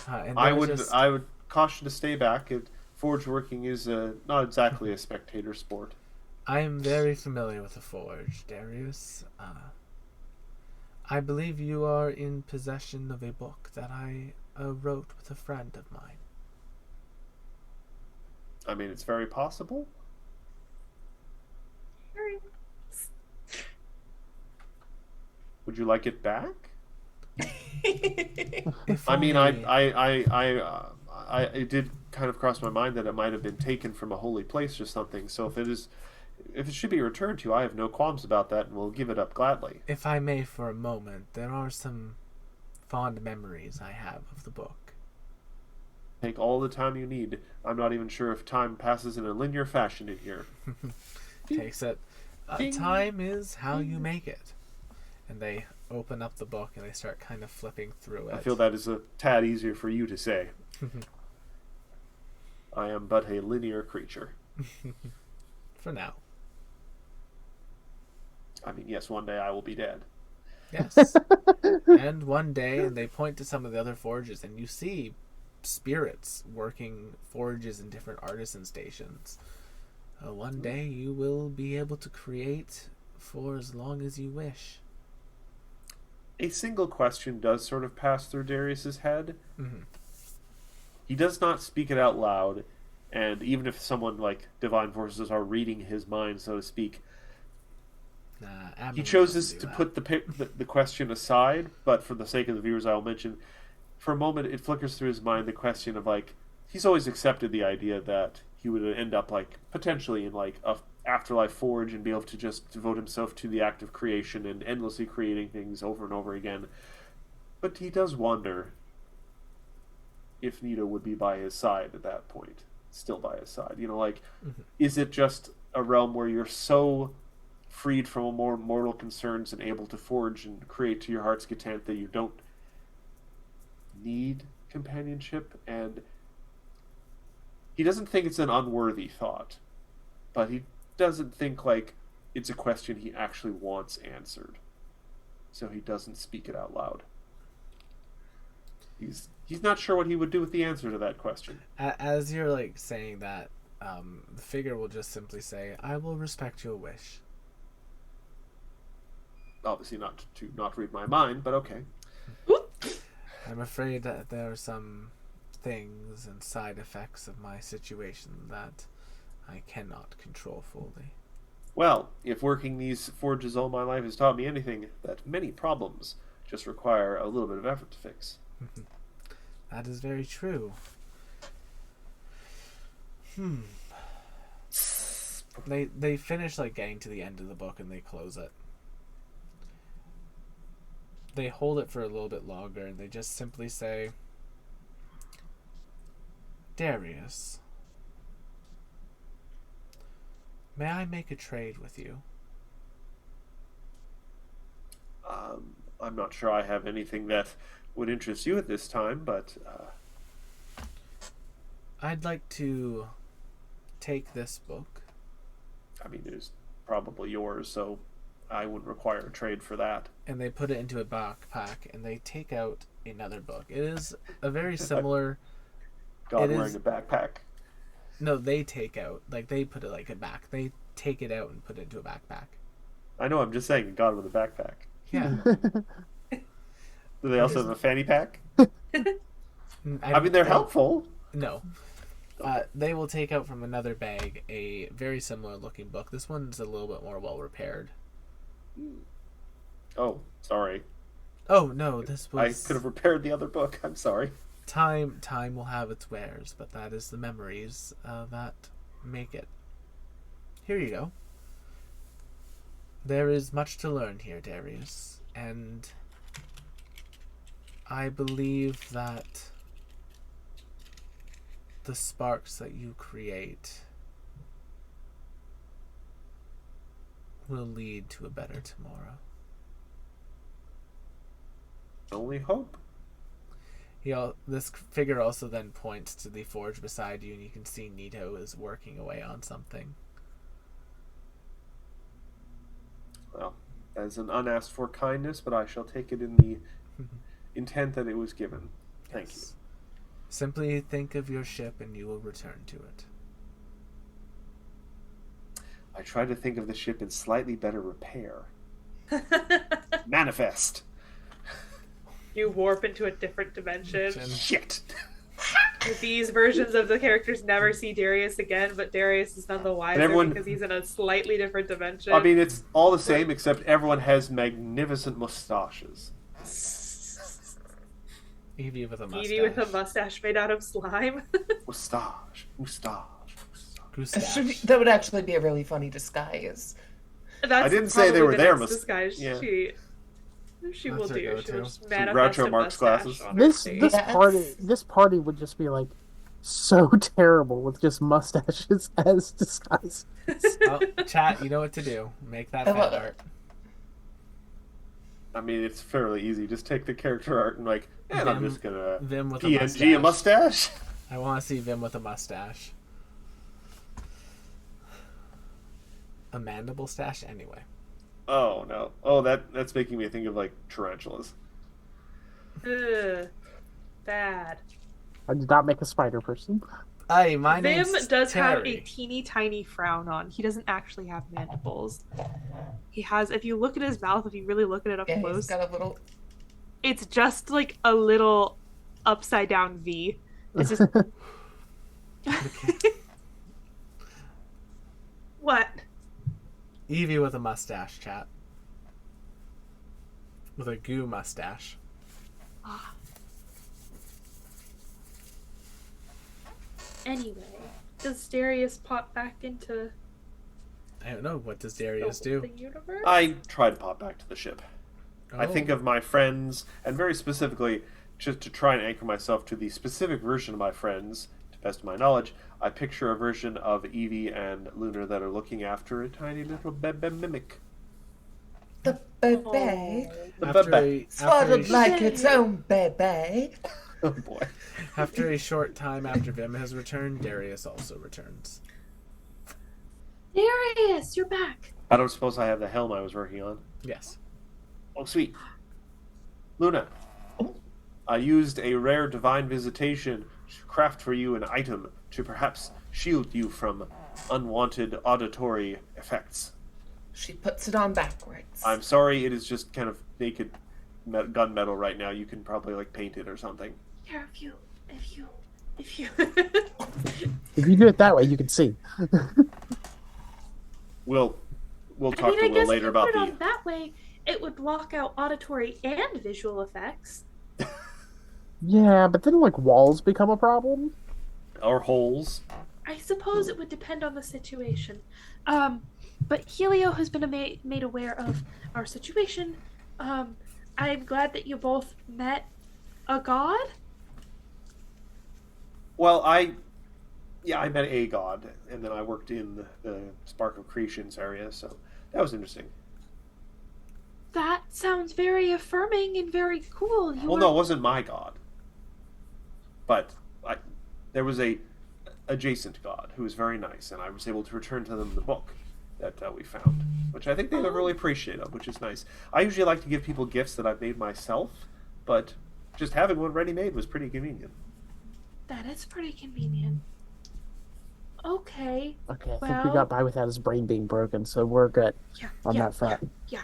And I they're would just- I would caution to stay back. Forge working is not exactly a spectator sport. I am very familiar with the forge, Darius. I believe you are in possession of a book that I wrote with a friend of mine. I mean, it's very possible. Would you like it back? If I mean, only- it did kind of cross my mind that it might have been taken from a holy place or something. So if it should be returned to you, I have no qualms about that, and will give it up gladly. If I may for a moment, there are some fond memories I have of the book. Take all the time you need. I'm not even sure if time passes in a linear fashion in here. Takes it. Time is how you make it. And they open up the book and they start kind of flipping through it. I feel that is a tad easier for you to say. I am but a linear creature. For now. I mean, yes, one day I will be dead. Yes. And one day, and they point to some of the other forges, and you see spirits working forges in different artisan stations. One day you will be able to create for as long as you wish. A single question does sort of pass through Darius's head. Mm-hmm. He does not speak it out loud, and even if someone like Divine Forces are reading his mind, so to speak, he chooses to put the question aside. But for the sake of the viewers, I'll mention, for a moment, it flickers through his mind the question of, like, he's always accepted the idea that he would end up, like, potentially in, like, a afterlife forge and be able to just devote himself to the act of creation and endlessly creating things over and over again. But he does wonder if Nito would be by his side at that point, still by his side. You know, like, is it just a realm where you're so freed from more mortal concerns and able to forge and create to your heart's content that you don't need companionship? And he doesn't think it's an unworthy thought, but he doesn't think like it's a question he actually wants answered, so he doesn't speak it out loud. He's not sure what he would do with the answer to that question. As you're like saying that, the figure will just simply say, "I will respect your wish." Obviously not to not read my mind, but okay. I'm afraid that there are some things and side effects of my situation that I cannot control fully. Well, if working these forges all my life has taught me anything, that many problems just require a little bit of effort to fix. That is very true. They finish like getting to the end of the book and they close it. They hold it for a little bit longer and they just simply say, "Darius, may I make a trade with you?" I'm not sure I have anything that would interest you at this time, but I'd like to take this book. I mean, it is probably yours, so I wouldn't require a trade for that. And they put it into a backpack and they take out another book. It is a very similar... God wearing a backpack. No, they take out, like they put it like a back. They take it out and put it into a backpack. I know, I'm just saying, God with a backpack. Yeah. Do they also have a fanny pack? I mean, they're helpful. No. They will take out from another bag a very similar looking book. This one's a little bit more well repaired. Oh, sorry. Oh, no, this was... I could have repaired the other book. I'm sorry. Time will have its wares, but that is the memories that make it. Here you go. There is much to learn here, Darius, and I believe that the sparks that you create will lead to a better tomorrow. Only hope. This figure also then points to the forge beside you, and you can see Nito is working away on something. Well, that is an unasked for kindness, but I shall take it in the intent that it was given. Thank you. Simply think of your ship and you will return to it. I try to think of the ship in slightly better repair. Manifest! You warp into a different dimension. Shit! These versions of the characters never see Darius again, but Darius is none the wiser because he's in a slightly different dimension. I mean, it's all the same, except everyone has magnificent mustaches. Evie with a mustache. Evie with a mustache made out of slime. Mustache. That would actually be a really funny disguise. I didn't say they were there. Disguise. Yeah. She will do. She will just manifest Groucho a Marx mustache glasses. on her face. This party would just be like so terrible with just mustaches as disguise. Oh, chat, you know what to do. Make that fan art. I mean, it's fairly easy. Just take the character art and I'm just gonna Vim with PNG a mustache. I want to see Vim with a mustache. A mandible stash, anyway. Oh no! Oh, that's making me think of tarantulas. Ugh, bad. I did not make a spider person. Hi, my Vim name's does have a Terry. teeny tiny frown on. He doesn't actually have mandibles. He has, if you look at his mouth, if you really look at it up Yeah, he's close, got a little. it's just like a little upside down V. It's just. What? Evie with a mustache, chat. With a goo mustache. Anyway, does Darius pop back into I don't know. What does the, Darius the do? universe? I try to pop back to the ship. I Oh. think of my friends, and very specifically, just to try and anchor myself to the specific version of my friends, to the best of my knowledge, I picture a version of Evie and Lunar that are looking after a tiny little bebe mimic. The baby. The After bebe. Swaddled like its own baby. Oh boy. After a short time after Vim has returned, Darius also returns. Darius, you're back. I don't suppose I have the helm I was working on. Yes. Oh, sweet. Luna, I used a rare divine visitation to craft for you an item to perhaps shield you from unwanted auditory effects. She puts it on backwards. I'm sorry, it is just kind of naked gunmetal right now. You can probably like paint it or something. Here, if you If you do it that way, you can see. We'll talk I mean, to I Will guess later if you about put it the. on that way, it would block out auditory and visual effects. Yeah, but then like walls become a problem. Or holes. I suppose it would depend on the situation. But Helio has been made aware of our situation. I'm glad that you both met a god. Well, I met a god, and then I worked in the Spark of Creations area, so that was interesting. That sounds very affirming and very cool. Well, no, it wasn't my god. But there was a adjacent god who was very nice, and I was able to return to them the book that we found, which I think they really appreciate of, which is nice. I usually like to give people gifts that I've made myself, but just having one ready-made was pretty convenient. That is pretty convenient. Okay. Okay, I think Well- we got by without his brain being broken, so we're good Yeah. on yeah, that front. Yeah.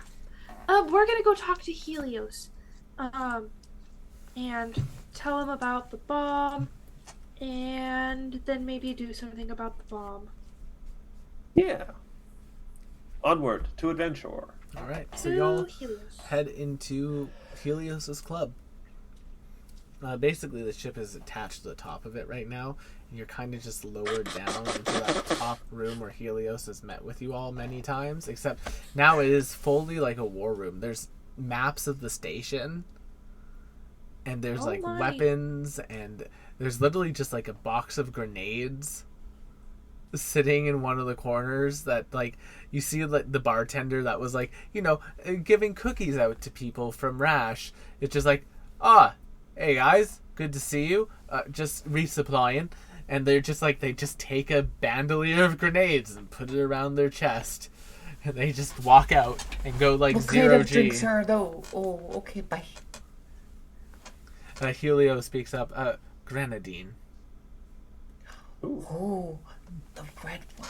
We're gonna go talk to Helios, and tell him about the bomb, and then maybe do something about the bomb. Yeah. Onward to adventure. All right. So To y'all Helios. head into Helios's club. Basically, the ship is attached to the top of it right now, and you're kind of just lowered down into that top room where Helios has met with you all many times, except now it is fully like a war room. There's maps of the station, and there's Oh like my. weapons, and there's literally just like a box of grenades sitting in one of the corners that like you see like the bartender that was like, giving cookies out to people from Rash. It's just like, hey guys, good to see you. Just resupplying. And they're just like, they just take a bandolier of grenades and put it around their chest. And they just walk out and go like What zero kind of G. drinks are those? Oh, okay, bye. Helio speaks up, grenadine. Oh, the red one.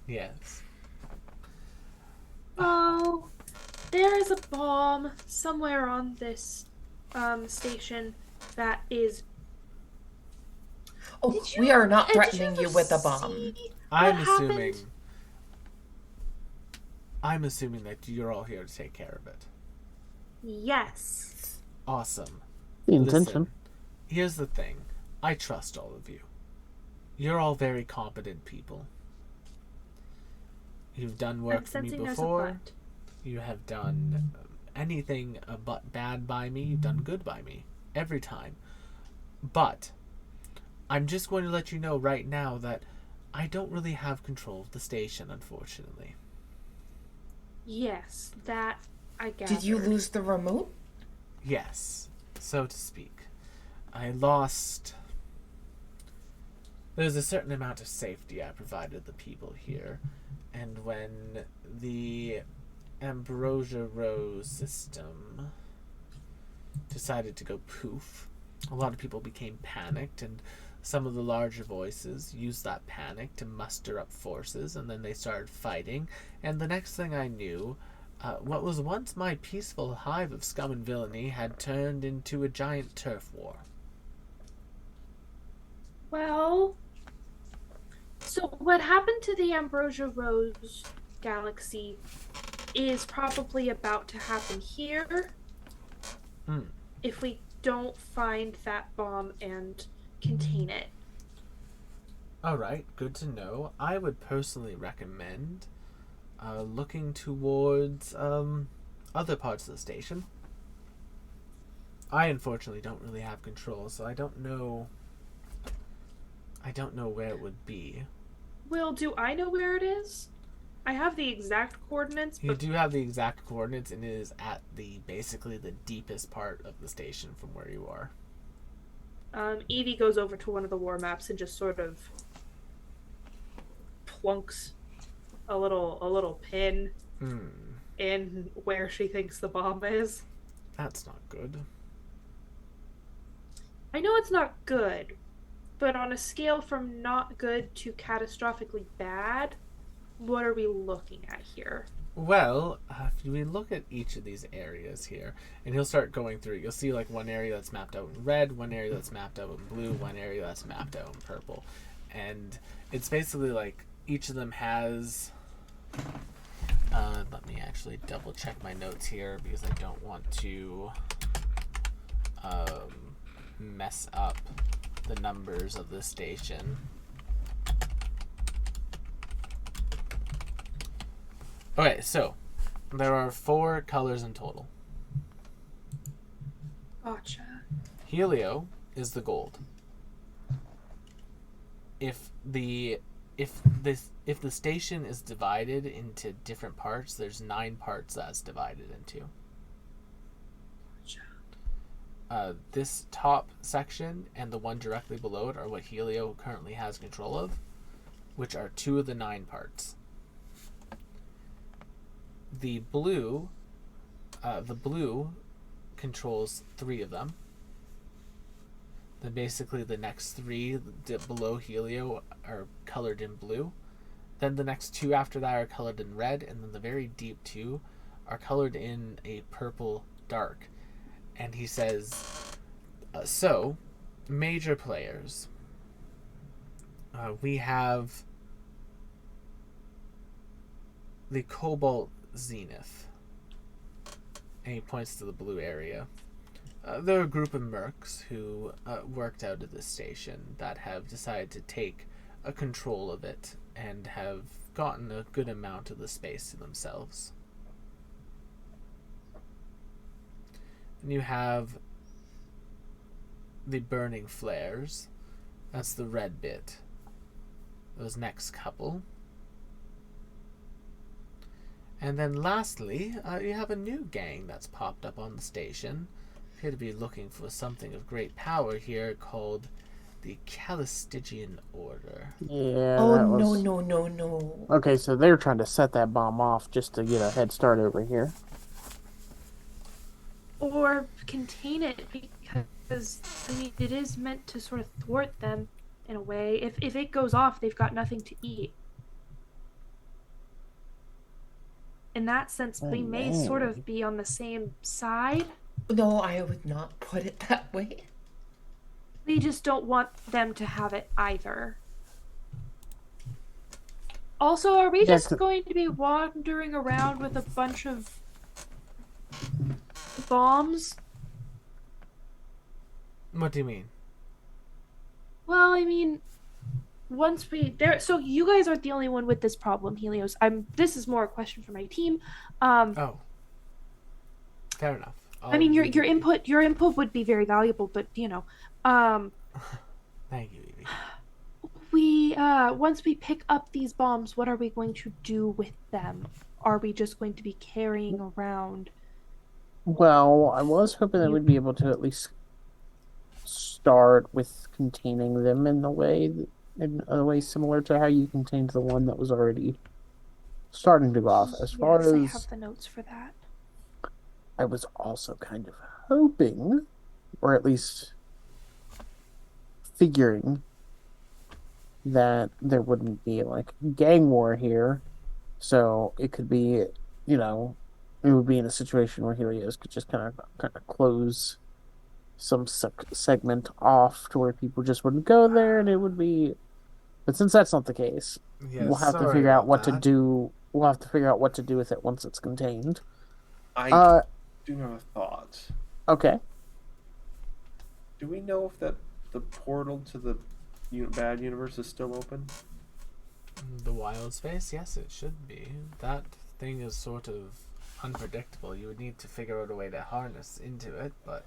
Yes. Oh, there is a bomb somewhere on this station that is. Oh, Did you- we are not did threatening you ever with a bomb. see I'm what assuming. happened? I'm assuming that you're all here to take care of it. Yes. Awesome. The intention. Listen, here's the thing. I trust all of you. You're all very competent people. You've done work I'm for me sensing there's a before. but. You have done anything but bad by me. You've done good by me. Every time. But I'm just going to let you know right now that I don't really have control of the station, unfortunately. Yes, that I guess. Did you lose the remote? Yes, so to speak. I lost. There's a certain amount of safety I provided the people here, and when the Ambrosia Rose system decided to go poof, a lot of people became panicked, and some of the larger voices used that panic to muster up forces, and then they started fighting. And the next thing I knew, what was once my peaceful hive of scum and villainy had turned into a giant turf war. Well, so what happened to the Ambrosia Rose galaxy is probably about to happen here if we don't find that bomb and contain it. Alright, good to know. I would personally recommend looking towards other parts of the station. I unfortunately don't really have control, so I don't know where it would be. Will, do I know where it is? I have the exact coordinates, You but do have the exact coordinates, and it is at basically the deepest part of the station from where you are. Evie goes over to one of the war maps and just sort of plunks a little pin in where she thinks the bomb is. That's not good. I know it's not good, but on a scale from not good to catastrophically bad, what are we looking at here? Well, if we look at each of these areas here, and he'll start going through it, you'll see like one area that's mapped out in red, one area that's mapped out in blue, one area that's mapped out in purple. And it's basically like each of them has... let me actually double check my notes here because I don't want to mess up the numbers of the station. Okay, so there are 4 colors in total. Gotcha. Helio is the gold. If the station is divided into different parts, there's 9 parts that's divided into. Gotcha. This top section and the one directly below it are what Helio currently has control of, which are 2 of the 9 parts. The blue controls 3 of them. Then basically the next 3 below Helio are colored in blue. Then the next 2 after that are colored in red, and then the very deep 2 are colored in a purple dark. And he says, so, major players. We have the Cobalt Zenith. And he points to the blue area. They're a group of mercs who worked out of this station that have decided to take a control of it and have gotten a good amount of the space to themselves. And you have the burning flares. That's the red bit. Those next couple. And then lastly, you have a new gang that's popped up on the station. Appear to be looking for something of great power here called the Calistigian Order. Yeah. Oh, that no, was... no. Okay, so they're trying to set that bomb off just to get a head start over here. Or contain it, because I mean it is meant to sort of thwart them in a way. If it goes off, they've got nothing to eat. In that sense, we may sort of be on the same side. No, I would not put it that way. We just don't want them to have it either. Also, are we just going to be wandering around with a bunch of bombs? What do you mean? Well, I mean, once we there, so you guys aren't the only one with this problem, Helios. This is more a question for my team. Oh, fair enough. I mean, your input would be very valuable, but you know, thank you, Evie. We once we pick up these bombs, what are we going to do with them? Are we just going to be carrying around? Well, I was hoping that we'd be able to at least start with containing them in a way similar to how you contained the one that was already starting to go off. As far as I have the notes for that. I was also kind of hoping, or at least figuring, that there wouldn't be like gang war here. So it could be, it would be in a situation where Helios could just kind of close some segment off to where people just wouldn't go there, and it would be. But since that's not the case, Yeah, we'll have to sorry figure out about what to that. do. We'll have to figure out what to do with it once it's contained. I do have a thought. Okay. Do we know if the portal to the bad universe is still open? The wild space? Yes, it should be. That thing is sort of unpredictable. You would need to figure out a way to harness into it, but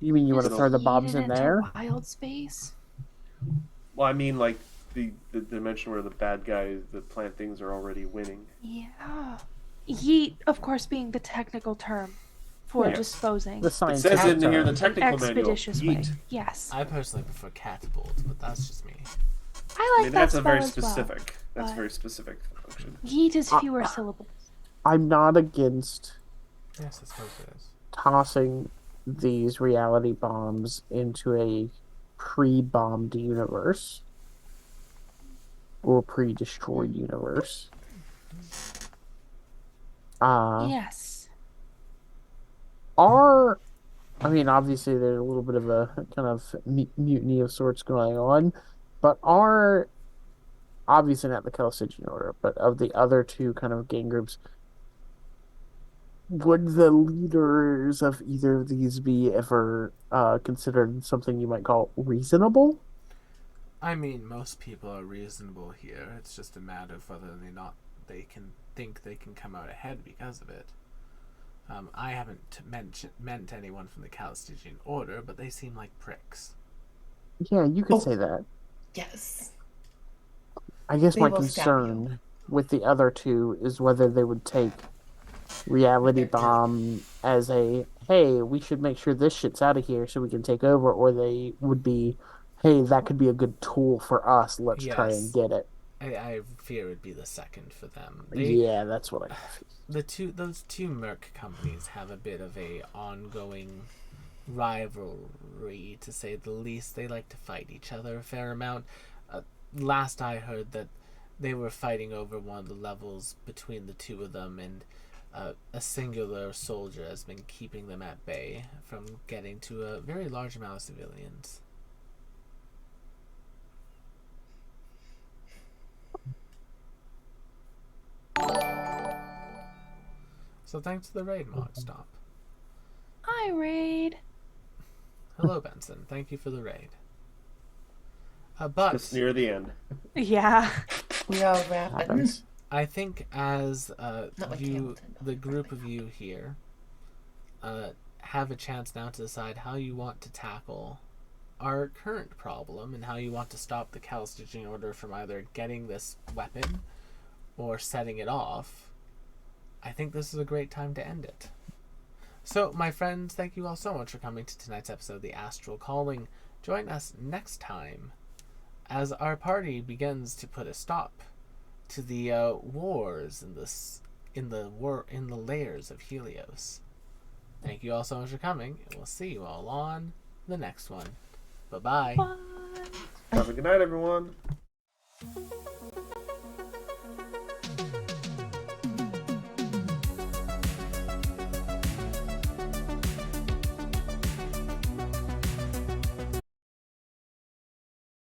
You mean you want to Just throw the yeet bombs it in into there? Wild space. Well, I mean, like the dimension where the bad guys, the plant things, are already winning. Yeah. Yeet, of course, being the technical term for Yeah. disposing. The It scientific says in here the term. technical manual. Expeditious way. Yeet. Yes. I personally prefer catapult, but that's just me. I I like mean, that that's a spell very as well. specific. That's but- very specific function. Yeet is fewer syllables. I'm not against Yes, I suppose it is. tossing these reality bombs into a pre-bombed universe or pre-destroyed universe. Yes. I mean, obviously there's a little bit of a kind of mutiny of sorts going on, but obviously not the Chalcidian Order, but of the other two kind of gang groups, would the leaders of either of these be ever considered something you might call reasonable? I mean, most people are reasonable here. It's just a matter of whether they can think they can come out ahead because of it. I haven't meant anyone from the Chalcidian Order, but they seem like pricks. Yeah, you could say that. Yes. I guess They my will stab concern with the other two is whether they would take reality They're bomb as a hey, we should make sure this shit's out of here so we can take over, or they would be, hey, that could be a good tool for us. Let's try and Yes. get it. I fear it'd be the second for them. Yeah, that's what I. Those two Merc companies have a bit of a ongoing rivalry, to say the least. They like to fight each other a fair amount. Last I heard that they were fighting over one of the levels between the two of them, and a singular soldier has been keeping them at bay from getting to a very large amount of civilians. So thanks to the raid mod stop. Hi, Raid. Hello, Benson. Thank you for the raid. But Just near the end. Yeah. We all wrap it. Happens. I think as Not like you, Hamilton. the group of you here, have a chance now to decide how you want to tackle our current problem and how you want to stop the Chalcidian Order from either getting this weapon or setting it off. I think this is a great time to end it. So, my friends, thank you all so much for coming to tonight's episode of the Astral Calling. Join us next time as our party begins to put a stop to the wars in the layers of Helios. Thank you all so much for coming, and we'll see you all on the next one. Bye-bye. Bye. Have a good night, everyone.